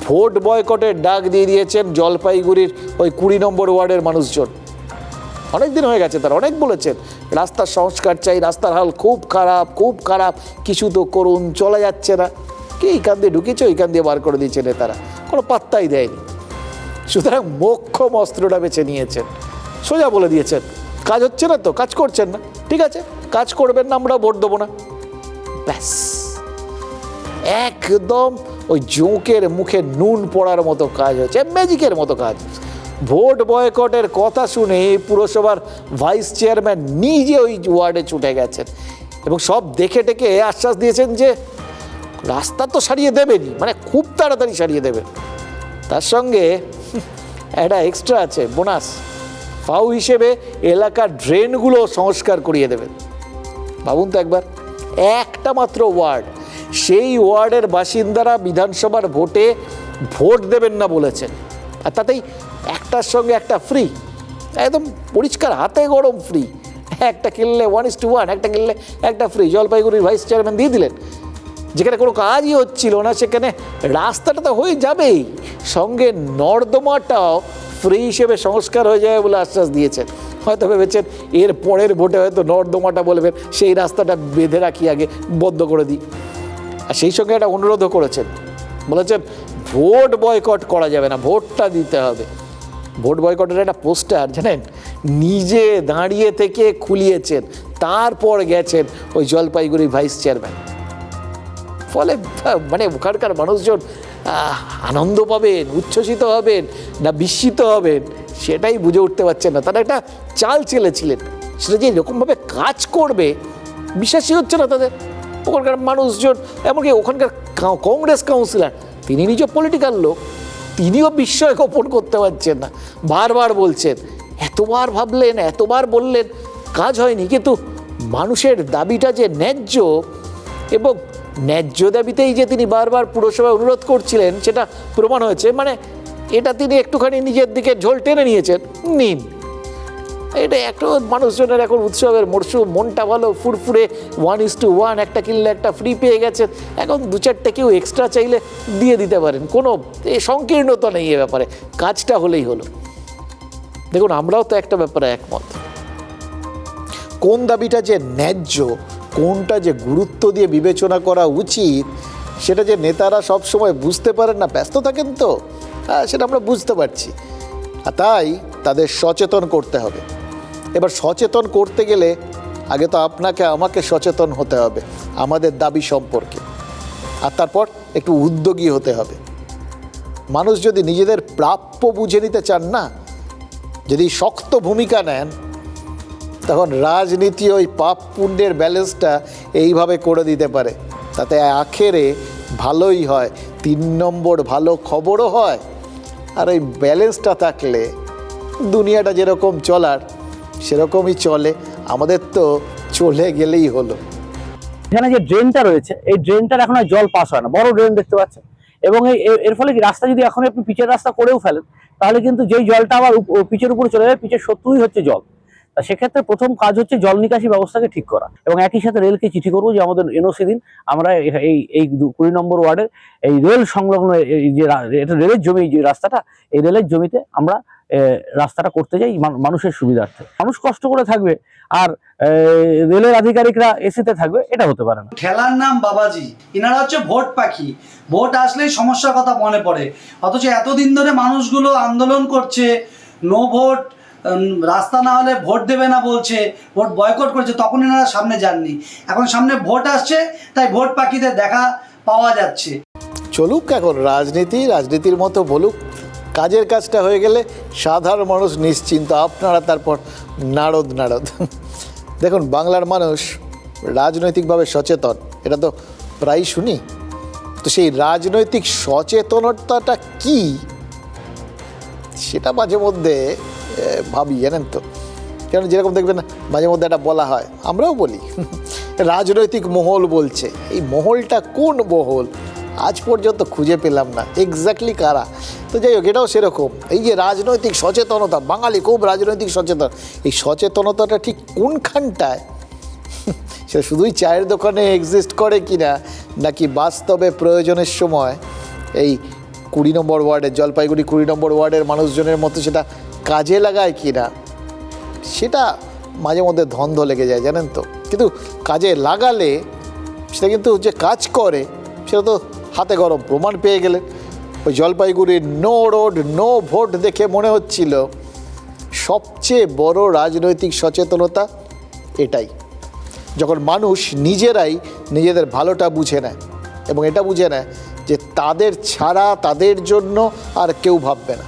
ভোট বয়কটের ডাক দিয়ে দিয়েছেন জলপাইগুড়ির ওই 20 নম্বর ওয়ার্ডের মানুষজন। অনেক দিন হয়ে গেছে, তারা অনেক বলেছেন রাস্তার সংস্কার চাই, রাস্তার হাল খুব খারাপ, কিছু তো করুন, চলা যাচ্ছে না। কে এইখান দিয়ে ঢুকেছে, ওইখান দিয়ে বার করে দিয়েছে নেতারা, কোনো পাত্তাই দেয়নি। সুতরাং মোক্ষম অস্ত্রটা বেছে নিয়েছেন, সোজা বলে দিয়েছেন কাজ হচ্ছে না তো, কাজ করছেন না, ঠিক আছে, কাজ করবেন না, আমরা ভোট দেবো না। ব্যাস, একদম ওই জোঁকের মুখে নুন পড়ার মতো কাজ হচ্ছে, ম্যাজিকের মতো কাজ। ভোট বয়কটের কথা শুনে পুরসভার ভাইস চেয়ারম্যান নিজে ওই ওয়ার্ডে ছুটে গেছেন এবং সব দেখে টেকে আশ্বাস দিয়েছেন যে রাস্তা তো সারিয়ে দেবেনই, মানে খুব তাড়াতাড়ি সারিয়ে দেবেন। তার সঙ্গে একটা এক্সট্রা আছে, বোনাস ফাউ হিসেবে এলাকার ড্রেনগুলো সংস্কার করিয়ে দেবেন। ভাবুন তো একবার, একটা মাত্র ওয়ার্ড, সেই ওয়ার্ডের বাসিন্দারা বিধানসভার ভোটে ভোট দেবেন না বলেছেন, আর তাতেই একটার সঙ্গে একটা ফ্রি, একদম পরিষ্কার হাতে গরম ফ্রি। একটা কিনলে 1:1, একটা কিনলে একটা ফ্রি, জলপাইগুড়ির ভাইস চেয়ারম্যান দিয়ে দিলেন। যেখানে কোনো কাজই হচ্ছিল না সেখানে রাস্তাটা তো হয়ে যাবেই, সঙ্গে নর্দমাটাও ফ্রি হিসেবে সংস্কার হয়ে যাবে বলে আশ্বাস দিয়েছেন। হয়তো ভেবেছেন এর পরের ভোটে হয়তো নর্দমাটা বলবেন সেই রাস্তাটা বেঁধে রাখি, আগে বন্ধ করে দিই। আর সেই সঙ্গে একটা অনুরোধও করেছেন, বলেছেন ভোট বয়কট করা যাবে না, ভোটটা দিতে হবে। ভোট বয়কটের একটা পোস্টার জানেন নিজে দাঁড়িয়ে থেকে খুলিয়েছেন, তারপর গেছেন ওই জলপাইগুড়ি ভাইস চেয়ারম্যান। ফলে মানে ওখানকার মানুষজন আনন্দ পাবেন, উচ্ছ্বসিত হবেন না বিস্মিত হবেন সেটাই বুঝে উঠতে পারছেন না। তারা একটা চাল চেলেছিলেন, সেটা যে এরকমভাবে কাজ করবে বিশ্বাসই হচ্ছে না তাদের। ওখানকার মানুষজন, এমনকি ওখানকার কংগ্রেস কাউন্সিলর, তিনি নিজে পলিটিক্যাল লোক, তিনিও বিস্ময় গোপন করতে পারছেন না। বারবার বলছেন এতবার ভাবলেন, এতবার বললেন, কাজ হয়নি। কিন্তু মানুষের দাবিটা যে ন্যায্য, এবং ন্যায্য দাবিতেই যে তিনি বারবার পুরসভায় অনুরোধ করছিলেন সেটা প্রমাণ হয়েছে। মানে এটা তিনি একটুখানি নিজের দিকে ঝোল টেনে নিয়েছেন, নিন। এটা একটু মানুষজনের এখন উৎসবের মরশুম, মনটা ভালো, ফুরফুরে, 1:1, একটা কিনলে একটা ফ্রি পেয়ে গেছেন। এখন 2-4টে কেউ এক্সট্রা চাইলে দিয়ে দিতে পারেন, কোনো সংকীর্ণতা নেই এ ব্যাপারে, কাজটা হলেই হলো। দেখুন আমরাও তো একটা ব্যাপারে একমত, কোন দাবিটা যে ন্যায্য, কোনটা যে গুরুত্ব দিয়ে বিবেচনা করা উচিত, সেটা যে নেতারা সব সময় বুঝতে পারেন না, ব্যস্ত থাকেন তো, সেটা আমরা বুঝতে পারছি। আর তাই তাদের সচেতন করতে হবে। এবার সচেতন করতে গেলে আগে তো আপনাকে আমাকে সচেতন হতে হবে আমাদের দাবি সম্পর্কে, আর তারপর একটু উদ্যোগী হতে হবে। মানুষ যদি নিজেদের প্রাপ্য বুঝে নিতে চান না, যদি শক্ত ভূমিকা নেন, তখন রাজনীতি ওই পাপ পুণ্যের ব্যালেন্সটা এইভাবে করে দিতে পারে। তাতে আখেরে ভালোই হয়, 3 নম্বর ভালো খবরও হয়। আর ওই ব্যালেন্সটা থাকলে দুনিয়াটা যেরকম চলার সেরকমই চলে, আমাদের তো চলে গেলেই হলো। এখানে যে ড্রেনটা রয়েছে, এই ড্রেনটার এখন আর জল পাস হয় না, বড় ড্রেন দেখতে পাচ্ছেন। এবং এর ফলে কি রাস্তা যদি এখন আপনি পিচের রাস্তা করেও ফেলেন, তাহলে কিন্তু যেই জলটা আবার পিচের উপরে চলে যায়, পিচের শত্রুই হচ্ছে জল। তা সেক্ষেত্রে প্রথম কাজ হচ্ছে জল নিকাশি ব্যবস্থাকে ঠিক করা। এবং একই সাথে রেলকে চিঠি করবো যে আমাদের এনওসি দিন, আমরা এই 20 নম্বর ওয়ার্ডের এই রেল সংলগ্ন যে এটা রেলের জমি, যে রাস্তাটা, এই রেলের জমিতে আমরা রাস্তাটা করতে যাই মানুষের সুবিধার্থে। মানুষ কষ্ট করে থাকবে আর রেলের আধিকারিকরা এসিতে থাকবে, এটা হতে পারে না। ঠেলার নাম বাবাজি, এনারা হচ্ছে ভোট পাখি, ভোট আসলেই সমস্যার কথা মনে পড়ে। অথচ এতদিন ধরে মানুষগুলো আন্দোলন করছে, নো ভোট, রাস্তা না হলে ভোট দেবে না বলছে, ভোট বয়কট করছে, তখন এনারা সামনে যাননি। এখন সামনে ভোট আসছে, তাই ভোট পাখিদের দেখা পাওয়া যাচ্ছে। চলুক এখন রাজনীতি, রাজনীতির মতো বলুক, কাজের কাজটা হয়ে গেলে সাধারণ মানুষ নিশ্চিন্ত, আপনারা তারপর নারদ। দেখুন বাংলার মানুষ রাজনৈতিকভাবে সচেতন, এটা তো প্রায় শুনি। তো সেই রাজনৈতিক সচেতনতাটা কি, সেটা মাঝে মধ্যে ভাবি, জানেন তো। কারণ যেরকম দেখবেন মাঝে মধ্যে একটা বলা হয়, আমরাও বলি রাজনৈতিক মহল বলছে, এই মহলটা কোন মহল আজ পর্যন্ত খুঁজে পেলাম না, এক্স্যাক্টলি কারা। তো যাই হোক, এটাও সেরকম, এই যে রাজনৈতিক সচেতনতা, বাঙালি খুব রাজনৈতিক সচেতন, এই সচেতনতাটা ঠিক কোনখানটায়, সেটা শুধুই চায়ের দোকানে এক্সিস্ট করে কিনা, নাকি বাস্তবে প্রয়োজনের সময় এই 20 নম্বর ওয়ার্ডের, জলপাইগুড়ি 20 নম্বর ওয়ার্ডের মানুষজনের মতো সেটা কাজে লাগায় কিনা, সেটা মাঝে মধ্যে ধন্ধ লেগে যায়, জানেন তো। কিন্তু কাজে লাগালে সেটা কিন্তু যে কাজ করে সেটা তো হাতে গরম প্রমাণ পেয়ে গেলেন। ওই জলপাইগুড়ির নো রোড নো ভোট দেখে মনে হচ্ছিল সবচেয়ে বড় রাজনৈতিক সচেতনতা এটাই, যখন মানুষ নিজেরাই নিজেদের ভালোটা বুঝে নেয় এবং এটা বুঝে নেয় যে তাদের ছাড়া তাদের জন্য আর কেউ ভাববে না।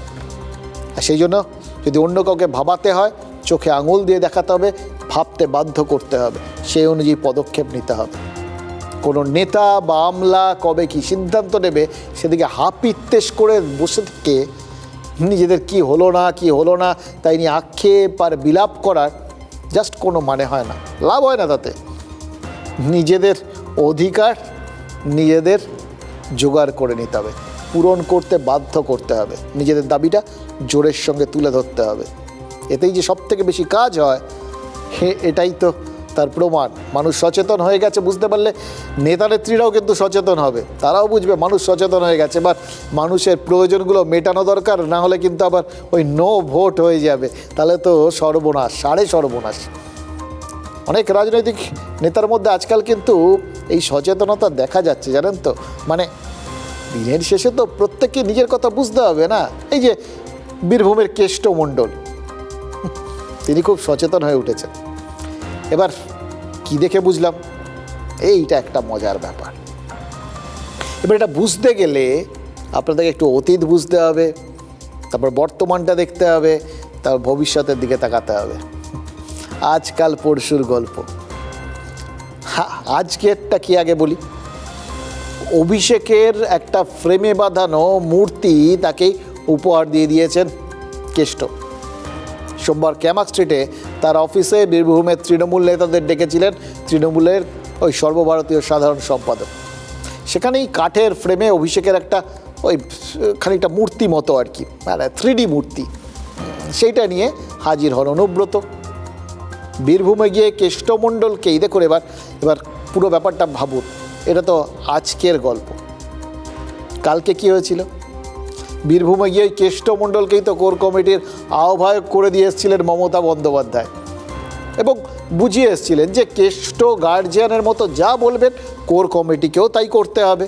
আর সেই জন্য যদি অন্য কাউকে ভাবাতে হয়, চোখে আঙুল দিয়ে দেখাতে হবে, ভাবতে বাধ্য করতে হবে, সেই অনুযায়ী পদক্ষেপ নিতে হবে। কোনো নেতা বা আমলা কবে কি সিদ্ধান্ত নেবে সেদিকে হাপিত্তেশ করে বসে থেকে নিজেদের কি হলো না তাই নিয়ে আক্ষেপ আর বিলাপ করার জাস্ট কোনো মানে হয় না, লাভ হয় না তাতে। নিজেদের অধিকার নিজেদের জোগাড় করে নিতে হবে, পূরণ করতে বাধ্য করতে হবে, নিজেদের দাবিটা জোরের সঙ্গে তুলে ধরতে হবে। এতেই যে সব থেকে বেশি কাজ হয় এটাই তো তার প্রমাণ। মানুষ সচেতন হয়ে গেছে, বুঝতে পারলে নেতা নেত্রীরাও কিন্তু সচেতন হবে, তারাও বুঝবে মানুষ সচেতন হয়ে গেছে, এবার মানুষের প্রয়োজনগুলো মেটানো দরকার, না হলে কিন্তু আবার ওই নো ভোট হয়ে যাবে, তাহলে তো সর্বনাশ, সাড়ে সর্বনাশ। অনেক রাজনৈতিক নেতার মধ্যে আজকাল কিন্তু এই সচেতনতা দেখা যাচ্ছে, জানেন তো, মানে দিনের শেষে তো প্রত্যেককে নিজের কথা বুঝতে হবে না। এই যে বীরভূমের কেষ্ট মণ্ডল, তিনি খুব সচেতন হয়ে উঠেছেন। এবার কি দেখে বুঝলাম, এইটা একটা মজার ব্যাপার। এবার এটা বুঝতে গেলে আপনাদেরকে একটু অতীত বুঝতে হবে, তারপর বর্তমানটা দেখতে হবে, তারপর ভবিষ্যতের দিকে তাকাতে হবে। আজকাল পরশুর গল্প। আজকেরটা কি আগে বলি। অভিষেকের একটা ফ্রেমে বাঁধানো মূর্তি তাকে উপহার দিয়ে দিয়েছেন কেষ্ট। সোমবার ক্যামাক স্ট্রিটে তার অফিসে বীরভূমের তৃণমূল নেতাদের ডেকেছিলেন তৃণমূলের ওই সর্বভারতীয় সাধারণ সম্পাদক। সেখানেই কাঠের ফ্রেমে অভিষেকের একটা ওই খানিকটা মূর্তি মতো আর কি, মানে 3D মূর্তি, সেইটা নিয়ে হাজির হন অনুব্রত। বীরভূমে গিয়ে কেষ্টমণ্ডলকেই দেখুন, এবার পুরো ব্যাপারটা ভাবুন, এটা তো আজকের গল্প। কালকে কি হয়েছিল? বীরভূমে গিয়ে কেষ্টমণ্ডলকেই তো কোর কমিটির আহ্বায়ক করে দিয়ে এসেছিলেন মমতা বন্দ্যোপাধ্যায়, এবং বুঝিয়ে এসেছিলেন যে কেষ্ট গার্জিয়ানের মতো যা বলবেন কোর কমিটিকেও তাই করতে হবে।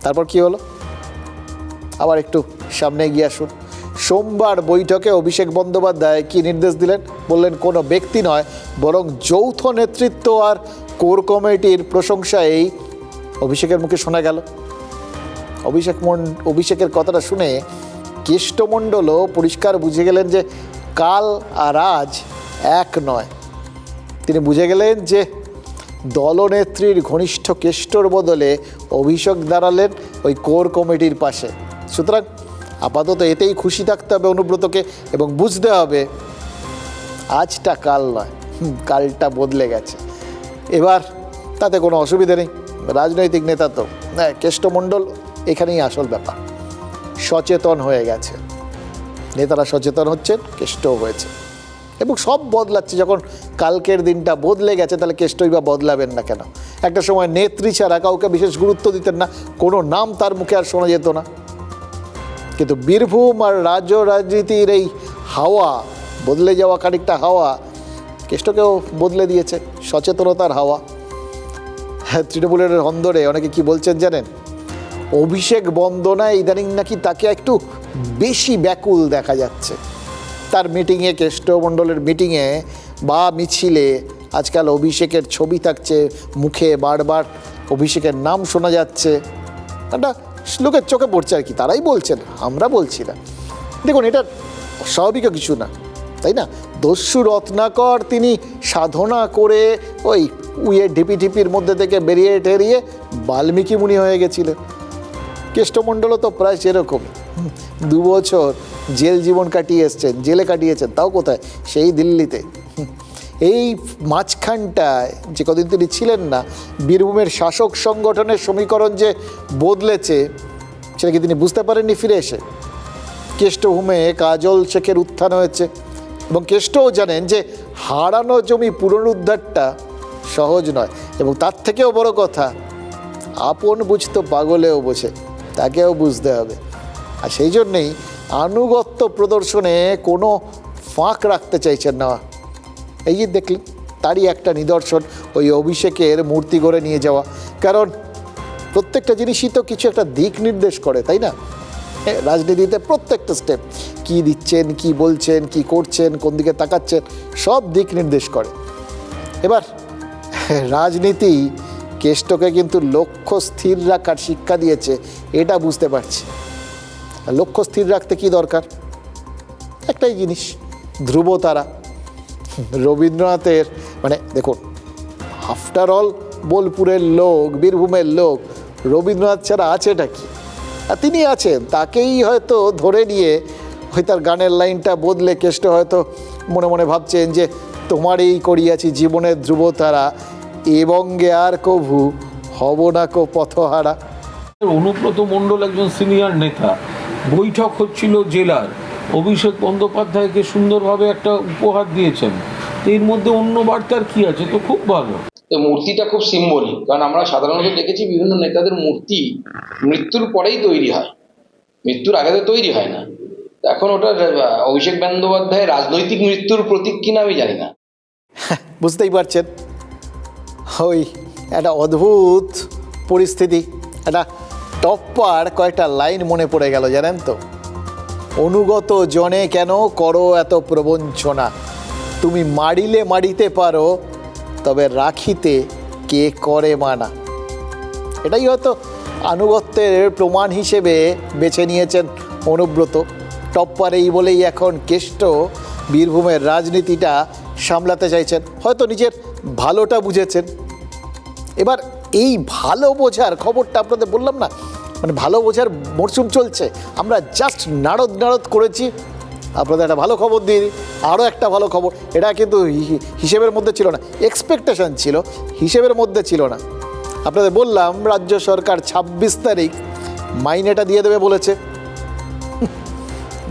তারপর কি হলো? আবার একটু সামনে গিয়ে আসুন। সোমবার বৈঠকে অভিষেক বন্দ্যোপাধ্যায় কি নির্দেশ দিলেন? বললেন কোনো ব্যক্তি নয়, বরং যৌথ নেতৃত্ব আর কোর কমিটির প্রশংসা এই অভিষেকের মুখে শোনা গেল। অভিষেকের কথাটা শুনে কেষ্টমণ্ডলও পরিষ্কার বুঝে গেলেন যে কাল আর আজ এক নয়। তিনি বুঝে গেলেন যে দলনেত্রীর ঘনিষ্ঠ কেষ্টর বদলে অভিষেক দাঁড়ালেন ওই কোর কমিটির পাশে। সুতরাং আপাতত এতেই খুশি থাকতে হবে অনুব্রতকে, এবং বুঝতে হবে আজটা কাল নয়, কালটা বদলে গেছে। এবার তাতে কোনো অসুবিধা নেই, রাজনৈতিক নেতা তো, হ্যাঁ, কেষ্টমণ্ডল এখানেই আসল ব্যাপার। সচেতন হয়ে গেছে, নেতারা সচেতন হচ্ছেন, কেষ্টও হয়েছে, এবং সব বদলাচ্ছে। যখন কালকের দিনটা বদলে গেছে, তাহলে কেষ্টই বা বদলাবেন না কেন? একটা সময় নেত্রী ছাড়া কাউকে বিশেষ গুরুত্ব দিতেন না, কোনো নাম তার মুখে আর শোনা যেত না। কিন্তু বীরভূম আর রাজ্য রাজনীতির এই হাওয়া, বদলে যাওয়া খানিকটা হাওয়া, কেষ্টকেও বদলে দিয়েছে, সচেতনতার হাওয়া। হ্যাঁ, তৃণমূলের অন্দরে অনেকে কি বলছেন জানেন? অভিষেক বন্দনায় ইদানিং নাকি তাকে একটু বেশি ব্যাকুল দেখা যাচ্ছে। তার মিটিংয়ে, কেষ্টমণ্ডলের মিটিংয়ে বা মিছিলে আজকাল অভিষেকের ছবি থাকছে, মুখে বারবার অভিষেকের নাম শোনা যাচ্ছে। একটা লোকের চোখে পড়ছে আর কি, তারাই বলছেন, আমরা বলছি না। দেখুন, এটা অস্বাভাবিক কিছু না, তাই না? দস্যু রত্নাকর তিনি সাধনা করে ওই ঢিপির মধ্যে থেকে বেরিয়ে টেরিয়ে বাল্মীকি মুনি হয়ে গেছিলেন। কেষ্টমণ্ডলও তো প্রায় সেরকমই, 2 বছর জেল জীবন কাটিয়ে এসছেন, জেলে কাটিয়েছেন, তাও কোথায়? সেই দিল্লিতে। এই মাঝখানটায় যে কদিন তিনি ছিলেন না, বীরভূমের শাসক সংগঠনের সমীকরণ যে বদলেছে সেটা কি তিনি বুঝতে পারেননি ফিরে এসে? কেষ্টভূমে কাজল শেখের উত্থান হয়েছে, এবং কেষ্টও জানেন যে হারানো জমি পুনরুদ্ধারটা সহজ নয়, এবং তার থেকেও বড় কথা, আপন বুঝতো পাগলেও বোঝে, তাকেও বুঝতে হবে। আর সেই জন্যেই আনুগত্য প্রদর্শনে কোনো ফাঁক রাখতে চাইছেন না। এই যে দেখলেন, তারই একটা নিদর্শন ওই অভিষেকের মূর্তি গড়ে নিয়ে যাওয়া। কারণ প্রত্যেকটা জিনিসই তো কিছু একটা দিক নির্দেশ করে, তাই না? রাজনীতিতে প্রত্যেকটা স্টেপ, কি দিচ্ছেন, কি বলছেন, কি করছেন, কোন দিকে তাকাচ্ছেন, সব দিক নির্দেশ করে। এবার রাজনীতি কেষ্টকে কিন্তু লক্ষ্য স্থির রাখার শিক্ষা দিয়েছে, এটা বুঝতে পারছি। লক্ষ্য স্থির রাখতে কি দরকার? একটাই জিনিস, ধ্রুবতারা। রবীন্দ্রনাথের, মানে দেখুন, আফটার অল বোলপুরের লোক, বীরভূমের লোক, রবীন্দ্রনাথ ছাড়া আছেটা কি? আর তিনি আছেন, তাকেই হয়তো ধরে নিয়ে ওই তার গানের লাইনটা বদলে কেষ্ট হয়তো মনে মনে ভাবছেন যে তোমারই করিয়াছি জীবনের ধ্রুবতারা, এবঙ্গে আর কভু হব না কো পথহারা। অনুব্রত মণ্ডল একজন সিনিয়র নেতা, বৈঠক হচ্ছিল জেলার, অভিষেক বন্দ্যোপাধ্যায়কে সুন্দরভাবে একটা উপহার দিয়েছেন, এর মধ্যে অন্য বার্তার কি আছে? তো খুব ভালো। তো মূর্তিটা খুব সিম্বলিক, কারণ আমরা সাধারণত দেখেছি বিভিন্ন নেতাদের মূর্তি মৃত্যুর পরেই তৈরি হয়, মৃত্যুর আগে তো তৈরি হয় না। এখন ওটা অভিষেক বন্দ্যোপাধ্যায় রাজনৈতিক মৃত্যুর প্রতীক কিনা আমি জানি না। বুঝতেই পারছেন, ওই একটা অদ্ভুত পরিস্থিতি। একটা টপ্পার কয়েকটা লাইন মনে পড়ে গেল, জানেন তো? অনুগত জনে কেন করো এত প্রবঞ্চনা, তুমি মারিলে মারিতে পারো, তবে রাখিতে কে করে মানা। এটাই হয়তো আনুগত্যের প্রমাণ হিসেবে বেছে নিয়েছেন অনুব্রত। টপ্পার এই বলেই এখন কেষ্ট বীরভূমের রাজনীতিটা সামলাতে চাইছেন, হয়তো নিজের ভালোটা বুঝেছেন। এবার এই ভালো বোঝার খবরটা আপনাদের বললাম না, মানে ভালো বোঝার মরশুম চলছে, আমরা জাস্ট নাড়দ করেছি। আপনাদের একটা ভালো খবর দিয়ে দিই, আরও একটা ভালো খবর। এটা কিন্তু হিসেবের মধ্যে ছিল না, এক্সপেকটেশন ছিল, হিসেবের মধ্যে ছিল না। আপনাদের বললাম রাজ্য সরকার 26 তারিখ মাইনেটা দিয়ে দেবে বলেছে।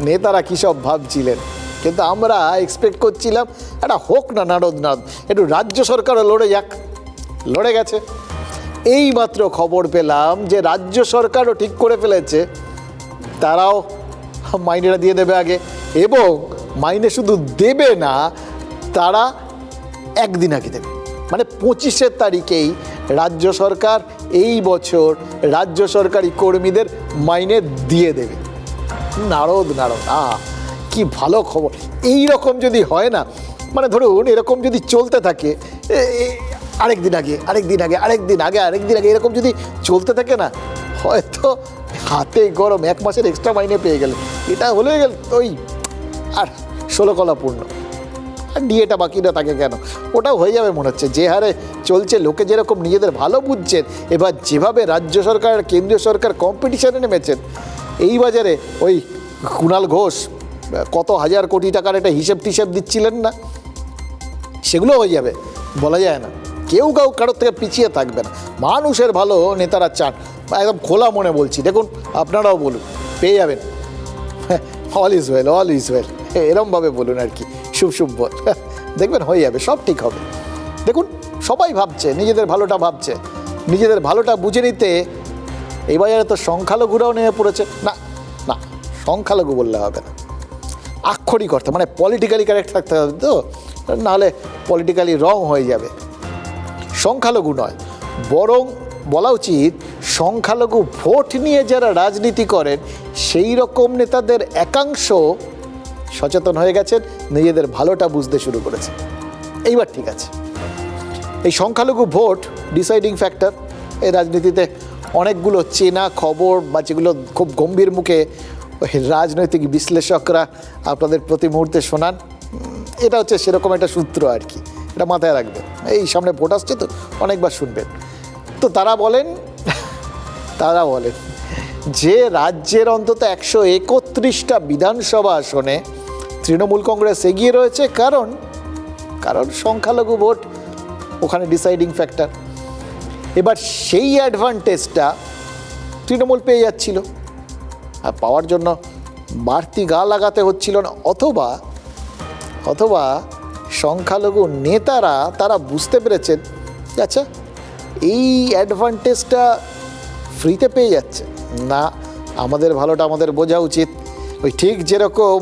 নেতারা কী সব ভাবছিলেন, কিন্তু আমরা এক্সপেক্ট করছিলাম একটা হোক না নাড়দ, একটু রাজ্য সরকারও লড়ে যাক, লড়ে গেছে। এই মাত্র খবর পেলাম যে রাজ্য সরকারও ঠিক করে ফেলেছে তারাও মাইনেটা দিয়ে দেবে আগে, এবং মাইনে শুধু দেবে না, তারা একদিন আগে দেবে, মানে 25 তারিখেই রাজ্য সরকার এই বছর রাজ্য সরকারি কর্মীদের মাইনে দিয়ে দেবে। নাড়দ কি ভালো খবর। এই রকম যদি হয় না, মানে ধরুন এরকম যদি চলতে থাকে, আরেকদিন আগে এরকম যদি চলতে থাকে না, হয়তো হাতে গরম 1 মাসের এক্সট্রা মাইনে পেয়ে গেলে, এটা হলে গেল ওই আর 16 কলা পূর্ণ। আর ডিএটা বাকিটা থাকে কেন, ওটাও হয়ে যাবে মনে হচ্ছে। যে হারে চলছে, লোকে যেরকম নিজেদের ভালো বুঝছেন, এবার যেভাবে রাজ্য সরকার আর কেন্দ্রীয় সরকার কম্পিটিশানে নেমেছেন, এই বাজারে ওই কুণাল ঘোষ কত হাজার কোটি টাকার একটা হিসেব দিচ্ছিলেন না, সেগুলো হয়ে যাবে, বলা যায় না। কেউ কারোর থেকে পিছিয়ে থাকবে না, মানুষের ভালো নেতারা চান, একদম খোলা মনে বলছি। দেখুন আপনারাও বলুন, পেয়ে যাবেন। অল ইজ ওয়েল, এরমভাবে বলুন আর কি, শুভ বল, দেখবেন হয়ে যাবে, সব ঠিক হবে। দেখুন সবাই ভাবছে, নিজেদের ভালোটা ভাবছে, নিজেদের ভালোটা বুঝে নিতে এই বাজারে তো সংখ্যালঘুরাও নেমে পড়েছে। না সংখ্যালঘু বললে হবে না, আক্ষরিক অর্থে, মানে পলিটিক্যালি কারেক্ট থাকতে হবে, তো নাহলে পলিটিক্যালি রং হয়ে যাবে। সংখ্যালঘু নয়, বরং বলা উচিত সংখ্যালঘু ভোট নিয়ে যারা রাজনীতি করেন সেই রকম নেতাদের একাংশ সচেতন হয়ে গেছেন, নিজেদের ভালোটা বুঝতে শুরু করেছে। এইবার ঠিক আছে, এই সংখ্যালঘু ভোট ডিসাইডিং ফ্যাক্টর এই রাজনীতিতে। অনেকগুলো চেনা খবর বা যেগুলো খুব গম্ভীর মুখে রাজনৈতিক বিশ্লেষকরা আপনাদের প্রতি মুহূর্তে শোনান, এটা হচ্ছে সেরকম একটা সূত্র আর কি, এটা মাথায় রাখবেন। এই সামনে ভোট আসছে তো অনেকবার শুনবেন। তো তারা বলেন যে রাজ্যের অন্তত 131টা বিধানসভা আসনে তৃণমূল কংগ্রেস এগিয়ে রয়েছে, কারণ সংখ্যালঘু ভোট ওখানে ডিসাইডিং ফ্যাক্টর। এবার সেই অ্যাডভান্টেজটা তৃণমূল পেয়ে যাচ্ছিল, আর পাওয়ার জন্য বাড়তি গা লাগাতে হচ্ছিল না, অথবা সংখ্যালঘু নেতারা তারা বুঝতে পেরেছেন, আচ্ছা এই অ্যাডভান্টেজটা ফ্রিতে পেয়ে যাচ্ছে না, আমাদের ভালোটা আমাদের বোঝা উচিত। ওই ঠিক যেরকম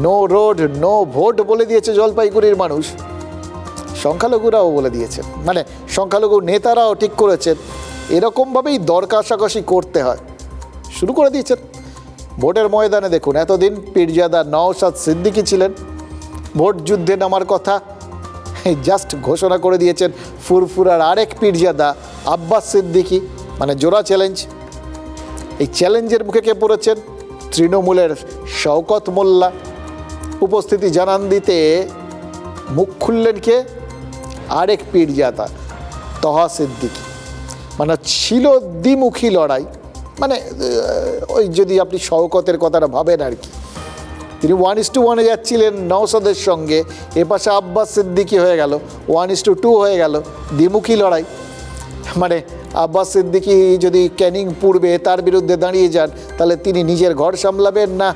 নো রোড নো ভোট বলে দিয়েছে জলপাইগুড়ির মানুষ, সংখ্যালঘুরাও বলে দিয়েছে, মানে সংখ্যালঘু নেতারাও ঠিক করেছেন এরকমভাবেই দর কষাকষি করতে হয়, শুরু করে দিয়েছেন। ভোটের ময়দানে দেখুন, এতদিন পীরজাদা নওশাদ সিদ্দিকী ছিলেন, ভোট যুদ্ধে নামার কথা জাস্ট ঘোষণা করে দিয়েছেন ফুরফুরার আরেক পীরজাদা আব্বাস সিদ্দিকী, মানে জোড়া চ্যালেঞ্জ। এই চ্যালেঞ্জের মুখে কে পড়েছেন? তৃণমূলের শওকত মোল্লা। উপস্থিতি জানান দিতে মুখ খুললেন কে? আরেক পীরজাদা তহা সিদ্দিকী। মানে ছিল দ্বিমুখী লড়াই, মানে ওই যদি আপনি শওকতের কথাটা ভাবেন আর কি, তিনি 1:1 যাচ্ছিলেন নওশাদের সঙ্গে, এপাশে আব্বাস সিদ্দিকী হয়ে গেল, 1:2 হয়ে গেল, দ্বিমুখী লড়াই। মানে আব্বাস সিদ্দিকী যদি ক্যানিং পূর্বে তার বিরুদ্ধে দাঁড়িয়ে যান, তাহলে তিনি নিজের ঘর সামলাবেন না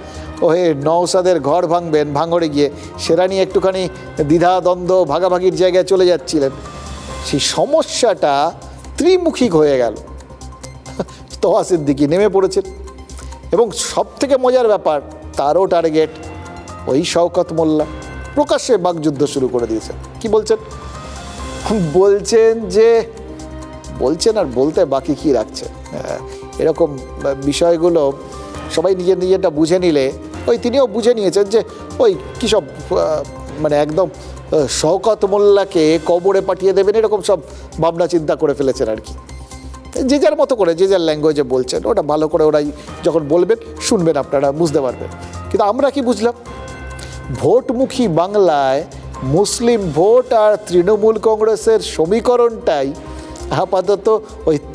ওহে নওশাদের ঘর ভাঙবেন ভাঙড়ে গিয়ে, সেটা নিয়ে একটুখানি দ্বিধাদ্বন্দ্ব ভাগাভাগির জায়গায় চলে যাচ্ছিলেন। সেই সমস্যাটা ত্রিমুখিক হয়ে গেল। তোহা সিদ্দিকী নেমে পড়েছেন এবং সবথেকে মজার ব্যাপার, তারও টার্গেট ওই শওকত মোল্লা। প্রকাশ্যে বাকযুদ্ধ শুরু করে দিয়েছেন। কি বলছেন? বলছেন আর বলতে বাকি কি রাখছেন। এরকম বিষয়গুলো সবাই নিজেরটা বুঝে নিলে, তিনিও বুঝে নিয়েছেন যে কী সব মানে একদম শওকত মোল্লাকে কবরে পাঠিয়ে দেবেন, এরকম সব ভাবনা চিন্তা করে ফেলেছেন আর কি। যে যার মতো করে যে যার ল্যাঙ্গুয়েজে বলছেন, ওটা ভালো করে ওরাই যখন বলবেন শুনবেন, আপনারা বুঝতে পারবেন। কিন্তু আমরা কি বুঝলাম? ভোটমুখী বাংলায় মুসলিম ভোট আর তৃণমূল কংগ্রেসের সমীকরণটাই আপাতত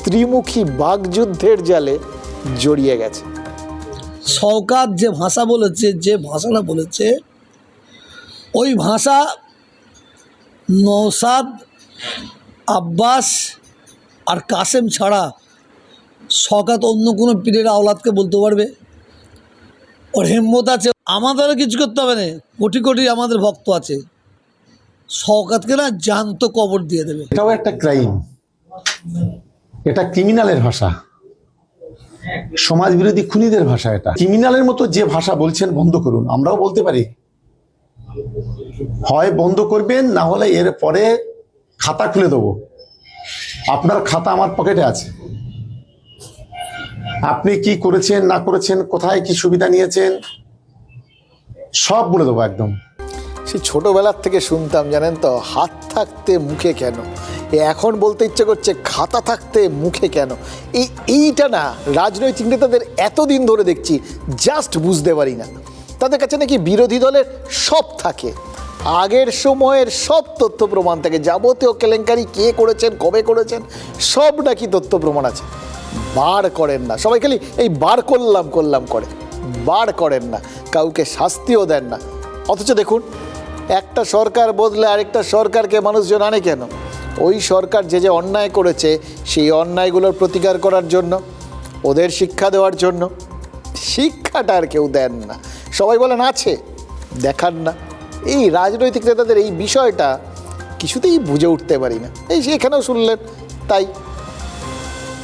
ত্রিমুখী বাকযুদ্ধের জালে জড়িয়ে গেছে। শওকত যে ভাষা বলেছে, যে ভাষাটা বলেছে, ওই ভাষা নওশাদ, আব্বাস আর কাসেম ছাড়া শওকত অন্য কোনো পীরের আওলাদকে বলতে পারবে? ওর হিম্মত আছে। আমাদেরও কিছু করতে হবে না, কোটি কোটি আমাদের ভক্ত আছে, শওকতকে না জ্যান্ত কবর দিয়ে দেবে। এটাও একটা ক্রাইম, এটা ক্রিমিনালের ভাষা, সমাজ বিরোধী খুনিদের ভাষা। এটা ক্রিমিনালের মতো যে ভাষা বলছেন বন্ধ করুন। আমরাও বলতে পারি, হয় বন্ধ করবেন, না হলে এর পরে খাতা খুলে দেবো। আপনার খাতা আমার পকেটে আছে, আপনি কি করেছেন না করেছেন, কোথায় কি সুবিধা নিয়েছেন, সব বলে দেবো একদম। সেই ছোটোবেলার থেকে শুনতাম, জানেন তো, হাত থাকতে মুখে কেন, এখন বলতে ইচ্ছে করছে খাতা থাকতে মুখে কেন। এইটা না রাজনৈতিক নেতাদের এতদিন ধরে দেখছি, জাস্ট বুঝতে পারি না। তাদের কাছে নাকি বিরোধী দলের সব থাকে, আগের সময়ের সব তথ্য প্রমাণ থাকে, যাবতীয় কেলেঙ্কারি কে করেছেন, কবে করেছেন, সব নাকি তথ্য প্রমাণ আছে। বার করেন না, সবাই খালি এই বার করলাম করে, বার করেন না, কাউকে শাস্তিও দেন না। অথচ দেখুন, একটা সরকার বদলে আরেকটা সরকারকে মানুষজন আনে কেন? ওই সরকার যে অন্যায় করেছে সেই অন্যায়গুলোর প্রতিকার করার জন্য, ওদের শিক্ষা দেওয়ার জন্য। শিক্ষাটা আর কেউ দেন না, সবাই বলেন আছে, দেখান না। এই রাজনৈতিক নেতাদের এই বিষয়টা কিছুতেই বুঝে উঠতে পারি না। এই এখানেও শুনলেন তাই।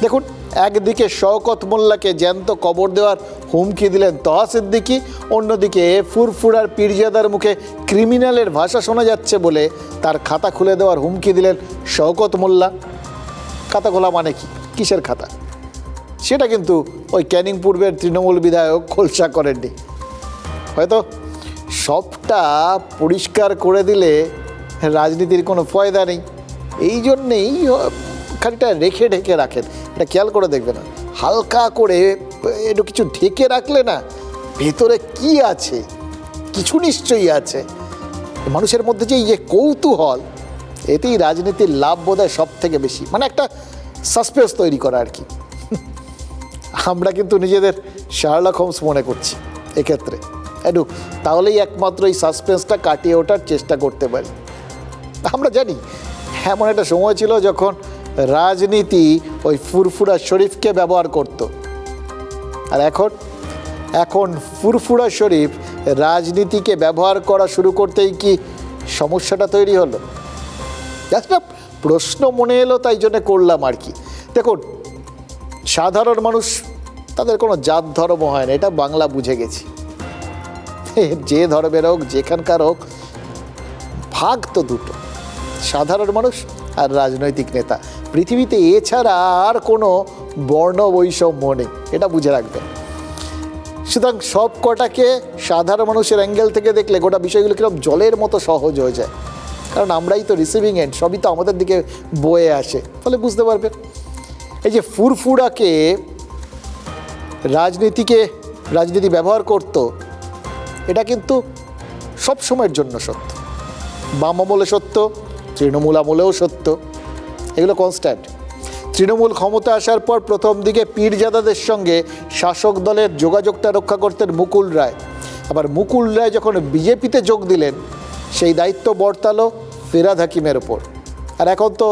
দেখুন, একদিকে শওকত মোল্লাকে জ্যান্ত কবর দেওয়ার হুমকি দিলেন তোহা সিদ্দিকী, অন্যদিকে ফুরফুরার পীরজাদার মুখে ক্রিমিনালের ভাষা শোনা যাচ্ছে বলে তার খাতা খুলে দেওয়ার হুমকি দিলেন শওকত মোল্লা। খাতা খোলা মানে কি, কিসের খাতা? সেটা কিন্তু ক্যানিং পূর্বের তৃণমূল বিধায়ক খোলসা করেননি। হয়তো সবটা পরিষ্কার করে দিলে রাজনীতির কোনো ফয়দা নেই, এই জন্যেই খানিকটা রেখে ঢেকে রাখেন। এটা খেয়াল করে দেখবেন, হালকা করে একটু কিছু ঢেকে রাখলে না, ভেতরে কি আছে, কিছু নিশ্চয়ই আছে। মানুষের মধ্যে যে কৌতূহল, এতেই রাজনীতির লাভ বোধ হয় সব থেকে বেশি। মানে একটা সাসপেন্স তৈরি করা আর কি। আমরা কিন্তু নিজেদের শার্লক হোমস মনে করছি এক্ষেত্রে, তাহলেই একমাত্র এই সাসপেন্সটা কাটিয়ে ওঠার চেষ্টা করতে পারি। আমরা জানি এমন একটা সময় ছিল যখন রাজনীতি ফুরফুরা শরীফকে ব্যবহার করত, আর এখন ফুরফুরা শরীফ রাজনীতিকে ব্যবহার করা শুরু করতেই কি সমস্যাটা তৈরি হলো? একটা প্রশ্ন মনে এলো, তাই জন্য করলাম আর কি। দেখুন, সাধারণ মানুষ, তাদের কোনো জাত ধর্ম হয় না, এটা বাংলা বুঝে গেছি। যে ধর্মের হোক, যেখানকার হোক, ভাগ তো দুটো, সাধারণ মানুষ আর রাজনৈতিক নেতা। পৃথিবীতে এছাড়া আর কোনো বর্ণ বৈষম্য নেই, এটা বুঝে রাখবেন। সুতরাং সব কটাকে সাধারণ মানুষের অ্যাঙ্গেল থেকে দেখলে গোটা বিষয়গুলো কিরকম জলের মতো সহজ হয়ে যায়, কারণ আমরাই তো রিসিভিং এন্ড, সবই তো আমাদের দিকে বয়ে আসে, ফলে বুঝতে পারবেন। এই যে ফুরফুরাকে রাজনীতি ব্যবহার করত, এটা কিন্তু সব সময়ের জন্য সত্য। বাম আমলে সত্য, তৃণমূল আমলেও সত্য, এগুলো কনস্ট্যান্ট। তৃণমূল ক্ষমতা আসার পর প্রথম দিকে পীরজাদাদের সঙ্গে শাসক দলের যোগাযোগটা রক্ষা করতেন মুকুল রায়। আবার মুকুল রায় যখন বিজেপিতে যোগ দিলেন, সেই দায়িত্ব বর্তালো ফিরহাদ হাকিমের ওপর। আর এখন তো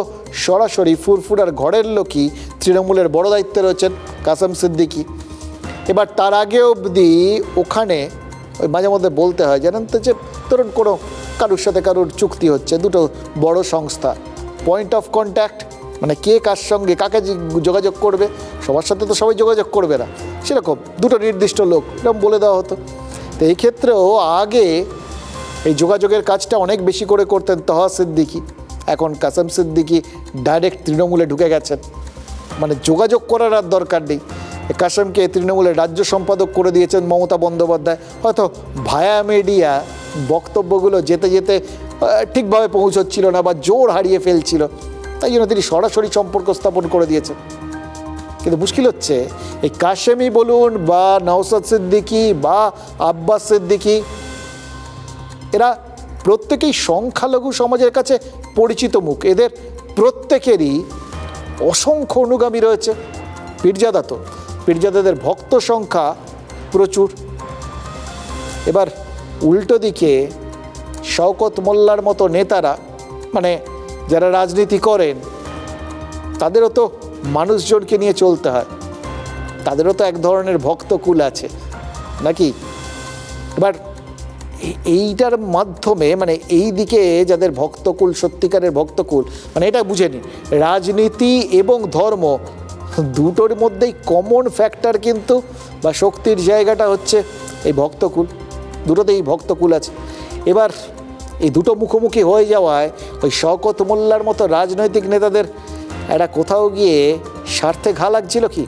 সরাসরি ফুরফুরার ঘরের লোকই তৃণমূলের বড় দায়িত্বে রয়েছেন কাসেম সিদ্দিকি। এবার তার আগে অবধি ওখানে ওই মাঝে মধ্যে বলতে হয় জানেন তো, যে ধরুন কোনো কারুর সাথে কারুর চুক্তি হচ্ছে, দুটো বড় সংস্থা, পয়েন্ট অফ কন্ট্যাক্ট মানে কে কার সঙ্গে কাকে যোগাযোগ করবে, সবার সাথে তো সবাই যোগাযোগ করবে না, সেরকম দুটো নির্দিষ্ট লোক এরকম বলে দেওয়া হতো। তো এই ক্ষেত্রেও আগে এই যোগাযোগের কাজটা অনেক বেশি করে করতেন তহা সিদ্দিকি। এখন কাসেম সিদ্দিকি ডাইরেক্ট তৃণমূলে ঢুকে গেছেন, মানে যোগাযোগ করার আর দরকার নেই। কাসেমকে তৃণমূলের রাজ্য সম্পাদক করে দিয়েছেন মমতা বন্দ্যোপাধ্যায়। হয়তো ভায়া মিডিয়া বক্তব্যগুলো যেতে যেতে ঠিকভাবে পৌঁছচ্ছিল না বা জোর হারিয়ে ফেলছিল, তাই জন্য তিনি সরাসরি সম্পর্ক স্থাপন করে দিয়েছেন। কিন্তু মুশকিল হচ্ছে এই কাশেমই বলুন বা নওশাদ সিদ্দিকি বা আব্বাস সিদ্দিকি, এরা প্রত্যেকেই সংখ্যালঘু সমাজের কাছে পরিচিত মুখ। এদের প্রত্যেকেরই অসংখ্য অনুগামী রয়েছে। পীরজাদা তো, পীরজাদাদের ভক্ত সংখ্যা প্রচুর। এবার উল্টো দিকে শওকত মোল্লার মতো নেতারা, মানে যারা রাজনীতি করেন, তাদেরও তো মানুষজনকে নিয়ে চলতে হয়, তাদেরও তো এক ধরনের ভক্তকুল আছে নাকি। এবার এইটার মাধ্যমে মানে এই দিকে যাদের ভক্তকুল, সত্যিকারের ভক্তকুল, মানে এটা বুঝে নিন, রাজনীতি এবং ধর্ম দুটোর মধ্যেই কমন ফ্যাক্টর কিন্তু বা শক্তির জায়গাটা হচ্ছে এই ভক্তকুল, দুটোতেই ভক্তকুল আছে। এবার এই দুটো মুখোমুখি হয়ে যাওয়ায় ওই শওকত মোল্লার মতো রাজনৈতিক নেতাদের একটা কোথাও গিয়ে স্বার্থে ঘা লাগছিল কি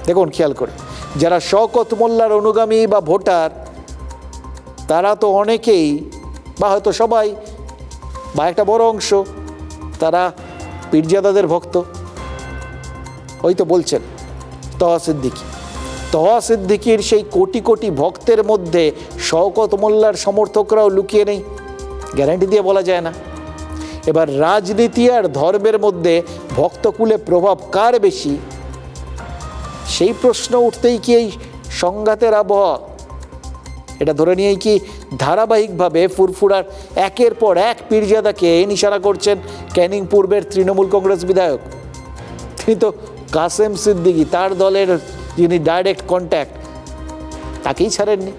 দেখুন খেয়াল করে। যারা শওকত মোল্লার অনুগামী বা ভোটার, তারা তো অনেকেই বা হয়তো সবাই বা একটা বড় অংশ তারা পীরজাদাদের ভক্ত। ওই তো বলছেন তহা সিদ্দিকি, তহা সিদ্দিকির সেই কোটি কোটি ভক্তের মধ্যে শওকত মোল্লার সমর্থকরাও লুকিয়ে নেই, গ্যারান্টি দিয়ে বলা যায় না। এবার রাজনীতি আর ধর্মের মধ্যে ভক্তকুলে প্রভাব কার বেশি, সেই প্রশ্ন উঠতেই কি এই সংঘাতের আবহাওয়া, এটা ধরে নিয়েই কি ধারাবাহিকভাবে ফুরফুরার একের পর এক পীরজাদাকে নিশানা করছেন ক্যানিং পূর্বের তৃণমূল কংগ্রেস বিধায়ক। তিনি তো কাসেম সিদ্দিকি, তার দলের যিনি ডাইরেক্ট কন্ট্যাক্ট, তাকেই ছাড়েননি।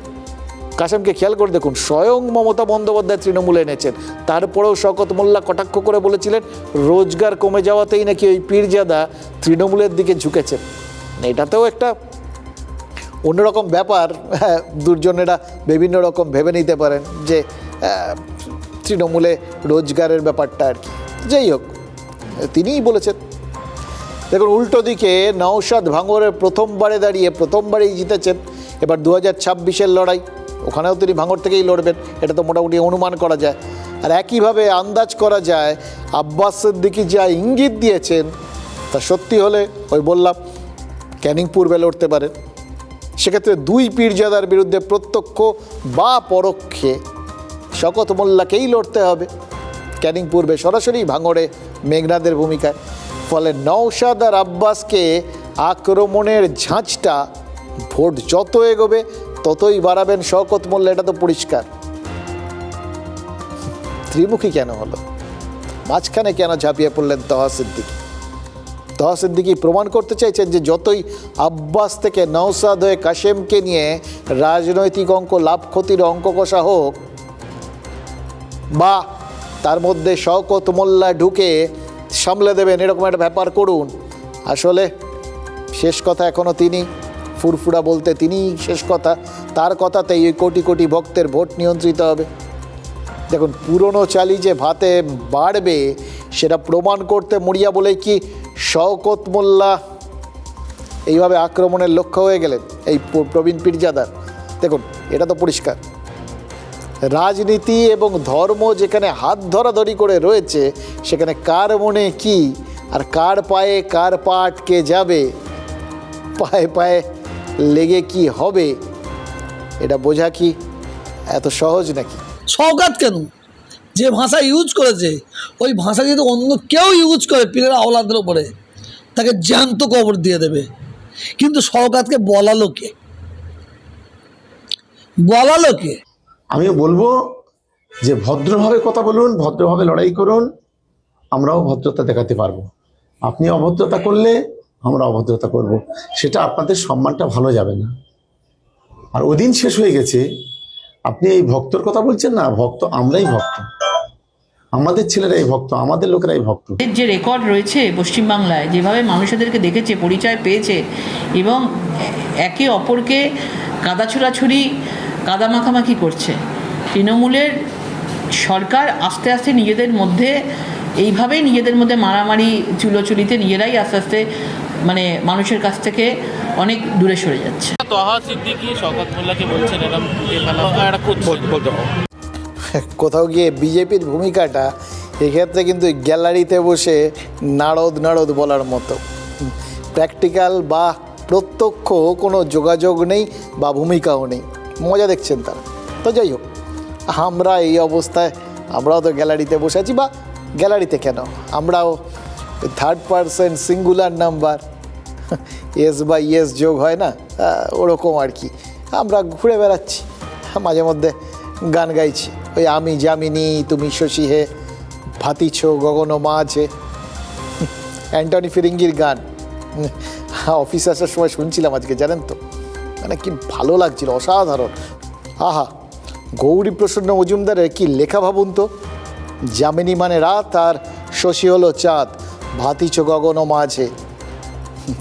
কাসেমকে খেয়াল করে দেখুন, স্বয়ং মমতা বন্দ্যোপাধ্যায় তৃণমূলে এনেছেন, তারপরেও শওকত মোল্লা কটাক্ষ করে বলেছিলেন রোজগার কমে যাওয়াতেই নাকি ওই পীরজাদা তৃণমূলের দিকে ঝুঁকেছেন। এটাতেও একটা অন্যরকম ব্যাপার, দুর্জনেরা বিভিন্ন রকম ভেবে নিতে পারেন যে তৃণমূলে রোজগারের ব্যাপারটা আর কি। যাই হোক, তিনিই বলেছেন। দেখুন উল্টো দিকে নওশাদ ভাঙড়ের প্রথমবারে দাঁড়িয়ে প্রথমবারেই জিতেছেন। এবার 2026-এর লড়াই, ওখানেও তিনি ভাঙড় থেকেই লড়বেন, এটা তো মোটামুটি অনুমান করা যায়। আর একইভাবে আন্দাজ করা যায় আব্বাস সিদ্দিকি যা ইঙ্গিত দিয়েছেন তা সত্যি হলে ওই বললাম ক্যানিং পূর্বে লড়তে পারেন। সেক্ষেত্রে দুই পীরজাদার বিরুদ্ধে প্রত্যক্ষ বা পরোক্ষে শওকত মোল্লাকেই লড়তে হবে ক্যানিং পূর্বে, সরাসরি ভাঙড়ে মেঘনাদের ভূমিকায়। ফলে নওশাদ আর আব্বাসকে আক্রমণের ঝাঁঝটা ভোট যত এগোবে ততই বাড়াবেন শওকত মোল্লা, এটা তো পরিষ্কার। ত্রিমুখী কেন হলো, মাঝখানে কেন ঝাঁপিয়ে পড়লেন তহা সিদ্দিকি? তহা সিদ্দিকি প্রমাণ করতে চাইছেন যে যতই আব্বাস থেকে নওশাদ হয়ে কাশেমকে নিয়ে রাজনৈতিক অঙ্ক, লাভ ক্ষতির অঙ্ক কষা হোক, বা তার মধ্যে শওকত মোল্লা ঢুকে সামলে দেবেন এরকম একটা ব্যাপার করুন, আসলে শেষ কথা এখনও তিনি, ফুরফুরা বলতে তিনিই শেষ কথা। তার কথাতেই ওই কোটি কোটি ভক্তের ভোট নিয়ন্ত্রিত হবে। দেখুন পুরনো চালি যে ভাতে বাড়বে সেটা প্রমাণ করতে মরিয়া বলেই কি শওকত মোল্লা এইভাবে আক্রমণের লক্ষ্য হয়ে গেলেন এই প্রবীণ পীরজাদার? দেখুন এটা তো পরিষ্কার, রাজনীতি এবং ধর্ম যেখানে হাত ধরাধরি করে রয়েছে, সেখানে কার মনে কি আর কার পায়ে কার পা আটকে যাবে, পায়ে পায়ে লেগে কি হবে, এটা বোঝা কি এত সহজ নাকি? সওগাত কেন, যে ভাষা ইউজ করেছে ওই ভাষা যদি অন্য কেউ ইউজ করে পীরের আওলাদের ওপরে, তাকে জ্যান্ত কবর দিয়ে দেবে। কিন্তু সওগাতকে বলালো কে? বলালো কে? আমিও বলবো যে ভদ্রভাবে কথা বলুন, ভদ্রভাবে লড়াই করুন, আমরাও ভদ্রতা দেখাতে পারবো। আপনি অভদ্রতা করলে আমরা অভদ্রতা করব, সেটা আপনাদের সম্মানটা ভালো যাবে না। আর ওদিন শেষ হয়ে গেছে। আপনি এই ভক্তর কথা বলছেন না, ভক্ত আমরাই ভক্ত, আমাদের ছেলেরাই ভক্ত, আমাদের লোকেরাই ভক্ত। যে রেকর্ড রয়েছে পশ্চিমবাংলায়, যেভাবে মানুষদেরকে দেখেছে, পরিচয় পেয়েছে এবং একে অপরকে কাদা ছোড়াছুড়ি, কাদা মাখামাখি করছে, তৃণমূলের সরকার আস্তে আস্তে নিজেদের মধ্যে এইভাবেই নিজেদের মধ্যে মারামারি চুলোচুরিতে নিজেরাই আস্তে আস্তে মানে মানুষের কাছ থেকে অনেক দূরে সরে যাচ্ছে। তহা সিদ্দিকী শওকত মোল্লাকে বলছেন এরকম কোথাও গিয়ে বিজেপির ভূমিকাটা এক্ষেত্রে কিন্তু গ্যালারিতে বসে নারদ নারদ বলার মতো, প্র্যাকটিক্যাল বা প্রত্যক্ষ কোনো যোগাযোগ নেই বা ভূমিকাও নেই, মজা দেখছেন তারা। তো যাই হোক, আমরা এই অবস্থায় আমরাও তো গ্যালারিতে বসে আছি, বা গ্যালারিতে কেন, আমরাও third person singular number, S বা ইয়েস যোগ হয় না, ওরকম আর কি। আমরা ঘুরে বেড়াচ্ছি, মাঝে মধ্যে গান গাইছি, ওই আমি যামিনী তুমি শশী হে, ভাতিছ গগন মাঝে, অ্যান্টনি ফিরিঙ্গির গান। অফিস আসার সময় শুনছিলাম আজকে, জানেন তো, মানে কি ভালো লাগছিল, অসাধারণ। আহা, গৌরী প্রসন্ন মজুমদারের কি লেখা ভাবুন তো, যামিনী মানে রাত আর শশী হলো চাঁদ, ভাতিছ গগন মাঝে।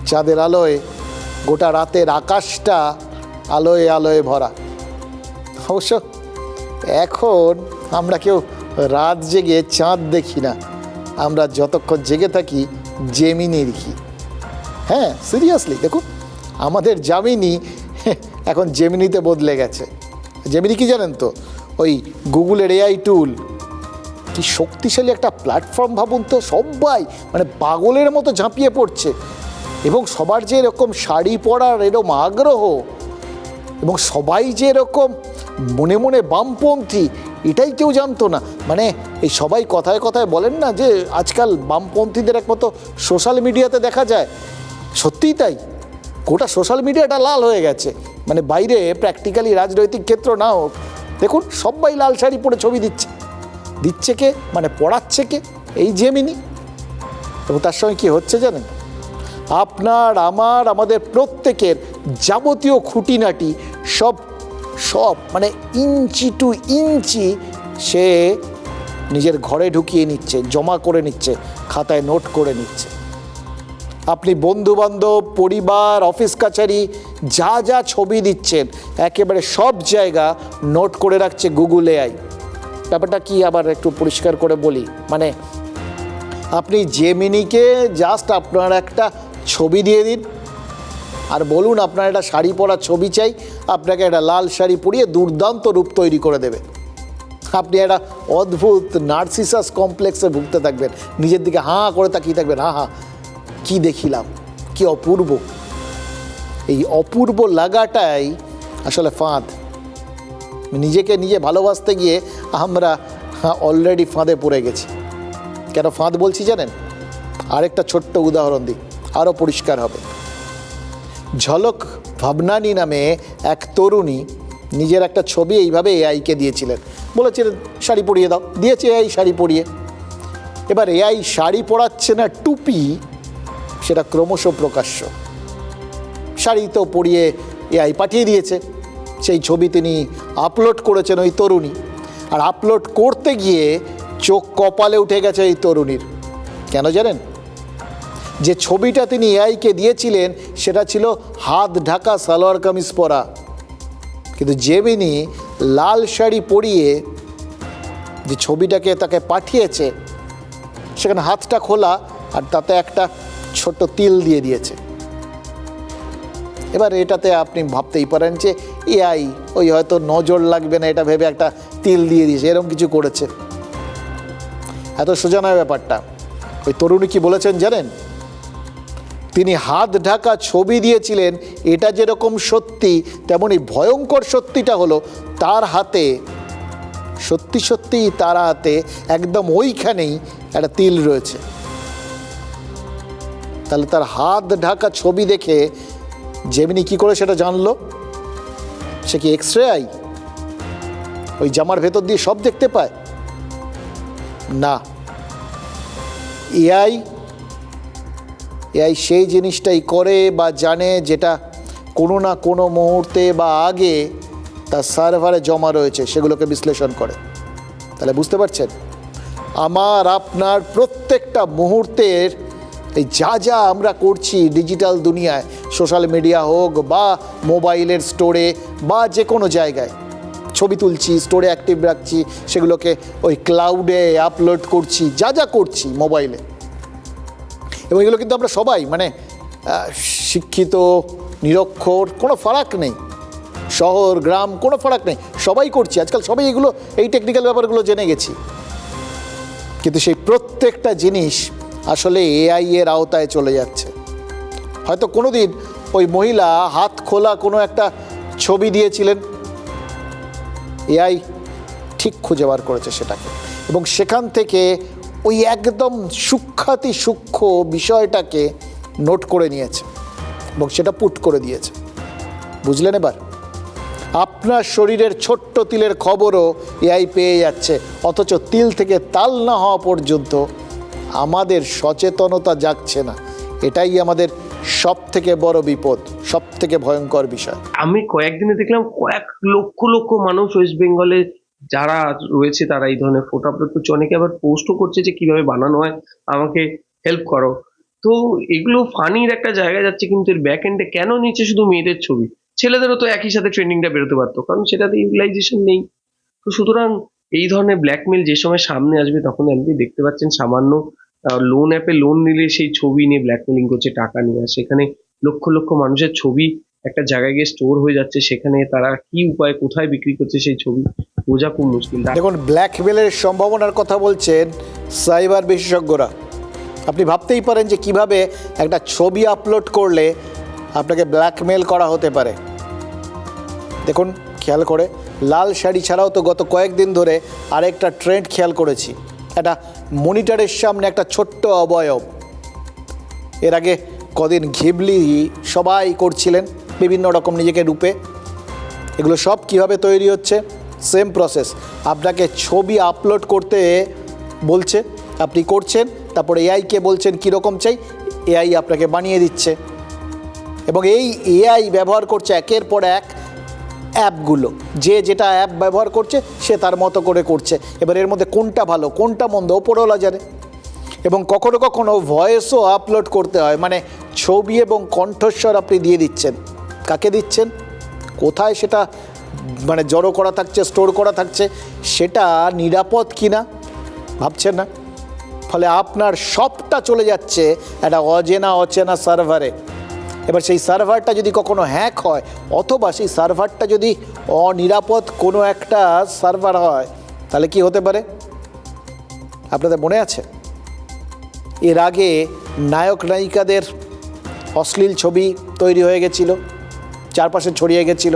চাঁদের আলোয় গোটা রাতের আকাশটা আলোয় আলোয় ভরা। অবশ্য এখন আমরা কেউ রাত জেগে চাঁদ দেখি না, আমরা যতক্ষণ জেগে থাকি জেমিনি দেখি। হ্যাঁ, সিরিয়াসলি দেখুন, আমাদের জামিনি এখন জেমিনিতে বদলে গেছে। জেমিনি কি জানেন তো, ওই গুগলের এআই টুল, কি শক্তিশালী একটা প্ল্যাটফর্ম ভাবুন তো। সবাই মানে পাগলের মতো ঝাঁপিয়ে পড়ছে, এবং সবার যে এরকম শাড়ি পরার এরকম আগ্রহ, এবং সবাই যে এরকম মনে মনে বামপন্থী, এটাই কেউ জানতো না। মানে এই সবাই কথায় কথায় বলেন না যে আজকাল বামপন্থীদের একমাত্র সোশ্যাল মিডিয়াতে দেখা যায়, সত্যিই তাই। গোটা সোশ্যাল মিডিয়াটা লাল হয়ে গেছে, মানে বাইরে প্র্যাকটিক্যালি রাজনৈতিক ক্ষেত্র না হোক, দেখুন সবাই লাল শাড়ি পরে ছবি দিচ্ছে। দিচ্ছে কে, মানে পড়াচ্ছে কে, এই জেমিনি। এবং তার সঙ্গে কী হচ্ছে জানেন, আপনার আমার আমাদের প্রত্যেকের যাবতীয় খুঁটিনাটি সব সব মানে ইঞ্চি টু ইঞ্চি সে নিজের ঘরে ঢুকিয়ে নিচ্ছে, জমা করে নিচ্ছে, খাতায় নোট করে নিচ্ছে। আপনি বন্ধুবান্ধব, পরিবার, অফিস কাছারি যা যা ছবি দিচ্ছেন একেবারে সব জায়গা নোট করে রাখছে গুগল এআই। ব্যাপারটা কি আবার একটু পরিষ্কার করে বলি, মানে আপনি জেমিনিকে জাস্ট আপনার একটা ছবি দিয়ে দিন, আর বলুন আপনার একটা শাড়ি পরা ছবি চাই, আপনাকে একটা লাল শাড়ি পরিয়ে দুর্দান্ত রূপ তৈরি করে দেবে। আপনি একটা অদ্ভুত নার্সিসাস কমপ্লেক্সে ভুগতে থাকবেন, নিজের দিকে হাঁ করে তাকিয়ে থাকবেন, হা কি দেখিলাম, কি অপূর্ব। এই অপূর্ব লাগাটাই আসলে ফাঁদ। নিজেকে নিজে ভালোবাসতে গিয়ে আমরা অলরেডি ফাঁদে পড়ে গেছি। কেন ফাঁদ বলছি জানেন, আরেকটা ছোট্ট উদাহরণ দিই, আরও পরিষ্কার হবে। ঝলক ভাবনানি নামে এক তরুণী নিজের একটা ছবি এইভাবে এআইকে দিয়েছিলেন, বলেছিলেন শাড়ি পরিয়ে দাও, দিয়েছে এআই শাড়ি পরিয়ে। এবার এআই শাড়ি পরাচ্ছে না টুপি, সেটা ক্রমশ প্রকাশ্য। শাড়ি তো পরিয়ে এআই পাঠিয়ে দিয়েছে, সেই ছবি তিনি আপলোড করেছেন ওই তরুণী, আর আপলোড করতে গিয়ে চোখ কপালে উঠে গেছে এই তরুণীর। কেন জানেন, যে ছবিটা তিনি এআইকে দিয়েছিলেন সেটা ছিল হাত ঢাকা সালোয়ার কামিজ পরা, কিন্তু জেমিনি লাল শাড়ি পরিয়ে যে ছবিটাকে তাকে পাঠিয়েছে সেখানে হাতটা খোলা আর তাতে একটা ছোট্ট তিল দিয়ে দিয়েছে। এবার এটাতে আপনি ভাবতেই পারেন যে এআই ওই হয়তো নজর লাগবে না এটা ভেবে একটা তিল দিয়ে দিয়েছে, এরকম কিছু করেছে। এত সোজা নয় ব্যাপারটা। ওই তরুণী কি বলেছেন জানেন, তিনি হাত ঢাকা ছবি দিয়েছিলেন, এটা যেরকম সত্যি তেমনি ভয়ঙ্কর সত্যিটা হলো তার হাতে, সত্যি সত্যি তার হাতে একদম ওইখানেই একটা তিল রয়েছে। তাহলে তার হাত ঢাকা ছবি দেখে জেমিনি কি করে সেটা জানলো? সে কি এক্স রে আই, ওই জামার ভেতর দিয়ে সব দেখতে পায়? না, এআই এআই সেই জিনিসটাই করে বা জানে যেটা কোনো না কোনো মুহূর্তে বা আগে তার সার্ভারে জমা রয়েছে, সেগুলোকে বিশ্লেষণ করে। তাহলে বুঝতে পারছেন, আমার আপনার প্রত্যেকটা মুহূর্তের এই যা আমরা করছি ডিজিটাল দুনিয়ায়, সোশ্যাল মিডিয়া হোক বা মোবাইলের স্টোরে বা যে কোনো জায়গায় ছবি তুলছি, স্টোরে অ্যাক্টিভ রাখছি, সেগুলোকে ওই ক্লাউডে আপলোড করছি, যা করছি মোবাইলে। এবং এগুলো কিন্তু আমরা সবাই মানে শিক্ষিত নিরক্ষর কোনো ফারাক নেই, শহর গ্রাম কোনো ফারাক নেই, সবাই করছি আজকাল, সবাই এগুলো এই টেকনিক্যাল ব্যাপারগুলো জেনে গেছি। কিন্তু সেই প্রত্যেকটা জিনিস আসলে এআই এর আওতায় চলে যাচ্ছে। হয়তো কোনো দিন ওই মহিলা হাত খোলা কোনো একটা ছবি দিয়েছিলেন, এআই ঠিক খুঁজে বার করেছে সেটাকে, এবং সেখান থেকে ওই একদম সূক্ষ্মাতি সূক্ষ্ম বিষয়টাকে নোট করে নিয়েছে এবং সেটা পুট করে দিয়েছে। বুঝলেন? এবার আপনার শরীরের ছোট্ট তিলের খবরও এআই পেয়ে যাচ্ছে, অথচ তিল থেকে তাল না হওয়া পর্যন্ত আমাদের সচেতনতা জাগছে না। এটাই আমাদের সব থেকে বড় বিপদ, সব থেকে ভয়ঙ্কর বিষয়। আমি কয়েকদিনে দেখলাম কয়েক লক্ষ মানুষ ওয়েস্ট বেঙ্গলে যারা রয়েছে তারা এই ধরনের ফটো আপলোড করছে, অনেকে আবার পোস্টও করছে যে কিভাবে বানানো হয়, আমাকে হেল্প করো। তো এগুলো ফানির একটা জায়গায় যাচ্ছে, কিন্তু এর ব্যাক এন্ডে কেন নিচে শুধু মেয়েদের ছবি? ছেলেদেরও তো একই সাথে ট্রেন্ডিংটা বেরোতে পারতো, কারণ সেটাতে ইউটিলাইজেশন নেই। তো সুতরাং এই ধরনের ব্ল্যাকমেল যে সময় সামনে আসবে, তখন আপনি দেখতে পাচ্ছেন সামান্য লোন অ্যাপে লোন নিলে সেই ছবি নিয়ে ব্ল্যাকমেলিং করছে, টাকা নিয়ে। সেখানে লক্ষ মানুষের ছবি একটা জায়গায় গিয়ে স্টোর হয়ে যাচ্ছে, সেখানে তারা কি উপায়ে কোথায় বিক্রি করছে সেই ছবি বোঝা খুব মুশকিল। দেখুন, ব্ল্যাকমেলের সম্ভাবনার কথা বলছেন সাইবার বিশেষজ্ঞরা। আপনি ভাবতেই পারেন যে কিভাবে একটা ছবি আপলোড করলে আপনাকে ব্ল্যাকমেল করা হতে পারে। দেখুন খেয়াল করে, লাল শাড়ি ছাড়াও তো গত কয়েকদিন ধরে আরেকটা ট্রেন্ড খেয়াল করেছি, একটা মনিটরের সামনে একটা ছোট্ট অবয়ব। এর আগে কদিন ঘিবলি সবাই করছিলেন বিভিন্ন রকম নিজেকে রূপে। এগুলো সব কিভাবে তৈরি হচ্ছে? Same process. আপনাকে ছবি আপলোড করতে বলছে, আপনি করছেন, তারপরে এআইকে বলছেন কীরকম চাই, এআই আপনাকে বানিয়ে দিচ্ছে। এবং এই এআই ব্যবহার করছে একের পর এক অ্যাপগুলো, যে যেটা অ্যাপ ব্যবহার করছে সে তার মতো করে করছে। এবার এর মধ্যে কোনটা ভালো কোনটা মন্দ ওপরওয়ালা জানে। এবং কখনো কখনো ভয়েসও আপলোড করতে হয়, মানে ছবি এবং কণ্ঠস্বর আপনি দিয়ে দিচ্ছেন। কাকে দিচ্ছেন, কোথায় সেটা মানে জড়ো করা থাকছে, স্টোর করা থাকছে, সেটা নিরাপদ কিনা ভাবছেন না। ফলে আপনার সবটা চলে যাচ্ছে একটা অচেনা সার্ভারে। এবার সেই সার্ভারটা যদি কখনো হ্যাক হয়, অথবা সেই সার্ভারটা যদি অনিরাপদ কোনো একটা সার্ভার হয়, তাহলে কি হতে পারে? আপনাদের মনে আছে এর আগে নায়ক নায়িকাদের অশ্লীল ছবি তৈরি হয়ে গেছিল, চারপাশে ছড়িয়ে গেছিল,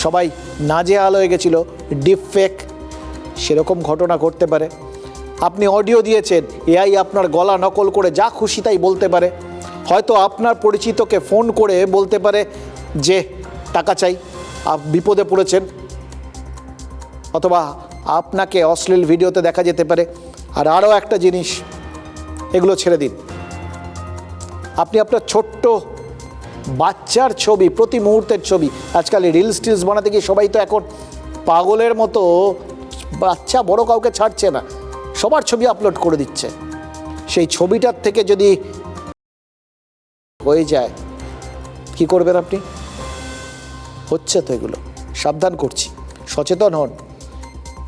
সবাই নাজেহাল হয়ে গেছিল, ডিপ ফেক। সেরকম ঘটনা ঘটতে পারে। আপনি অডিও দিয়েছেন, এআই আপনার গলা নকল করে যা খুশি তাই বলতে পারে। হয়তো আপনার পরিচিতকে ফোন করে বলতে পারে যে টাকা চাই, বিপদে পড়েছেন, অথবা আপনাকে অশ্লীল ভিডিওতে দেখা যেতে পারে। আর আরও একটা জিনিস, এগুলো ছেড়ে দিন, আপনি আপনার ছোট্ট বাচ্চার ছবি, প্রতি মুহূর্তের ছবি, আজকাল রিলস টিলস বানাতে গিয়ে সবাই তো এখন পাগলের মতো, বাচ্চা বড় কাউকে ছাড়ছে না, সবার ছবি আপলোড করে দিচ্ছে। সেই ছবিটার থেকে যদি হয়ে যায়, কি করবেন আপনি? হচ্ছে তো এগুলো, সাবধান করছি, সচেতন হন।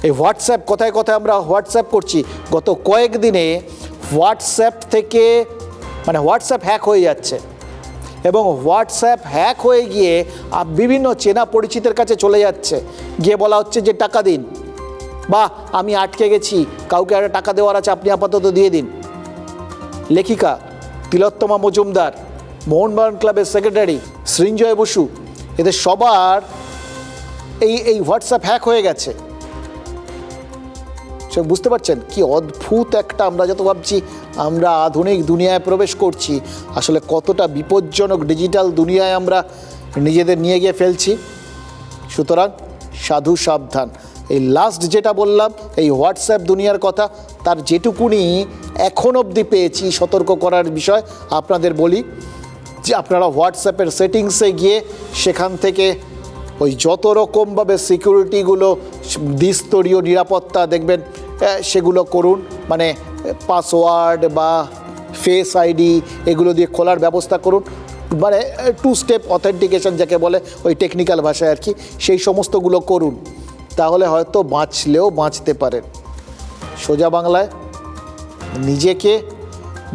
এই হোয়াটসঅ্যাপ, কথায় কথায় আমরা হোয়াটসঅ্যাপ করছি, গত কয়েকদিনে হোয়াটসঅ্যাপ থেকে মানে হোয়াটসঅ্যাপ হ্যাক হয়ে যাচ্ছে, এবং হোয়াটসঅ্যাপ হ্যাক হয়ে গিয়ে বিভিন্ন চেনা পরিচিতের কাছে চলে যাচ্ছে, গিয়ে বলা হচ্ছে যে টাকা দিন, বা আমি আটকে গেছি, কাউকে একটা টাকা দেওয়ার আছে, আপনি আপাতত দিয়ে দিন। লেখিকা তিলোত্তমা মজুমদার, মোহনবাগান ক্লাবের সেক্রেটারি সৃঞ্জয় বসু, এদের সবার এই হোয়াটসঅ্যাপ হ্যাক হয়ে গেছে। সে বুঝতে পারছেন কি অদ্ভুত একটা, আমরা যত ভাবছি আমরা আধুনিক দুনিয়ায় প্রবেশ করছি, আসলে কতটা বিপজ্জনক ডিজিটাল দুনিয়ায় আমরা নিজেদের নিয়ে গিয়ে ফেলছি। সুতরাং সাধু সাবধান, এই লাস্ট যেটা বললাম এই হোয়াটসঅ্যাপ দুনিয়ার কথা, তার যেটুকুনি এখন অবধি পেয়েছি সতর্ক করার বিষয় আপনাদের বলি যে আপনারা হোয়াটসঅ্যাপের সেটিংসে গিয়ে সেখান থেকে ওই যত রকমভাবে সিকিউরিটিগুলো দ্বিস্তরীয় নিরাপত্তা দেখবেন সেগুলো করুন, মানে পাসওয়ার্ড বা ফেস আইডি এগুলো দিয়ে খোলার ব্যবস্থা করুন, মানে 2 স্টেপ অথেন্টিকেশন যাকে বলে ওই টেকনিক্যাল ভাষায় আর কি, সেই সমস্তগুলো করুন, তাহলে হয়তো বাঁচলেও বাঁচতে পারেন। সোজা বাংলায় নিজেকে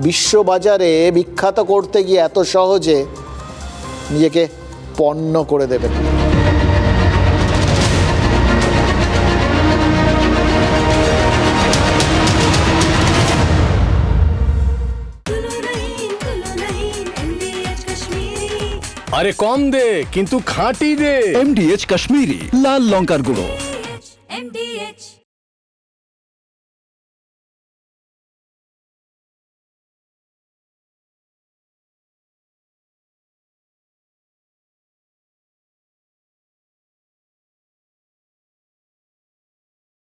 বিশ্ববাজারে বিখ্যাত করতে গিয়ে এত সহজে নিজেকে পণ্য করে দেবেন। আরে কম দে কিন্তু খাঁটি দে। MDH কাশ্মীরি লাল লঙ্কার গুঁড়ো।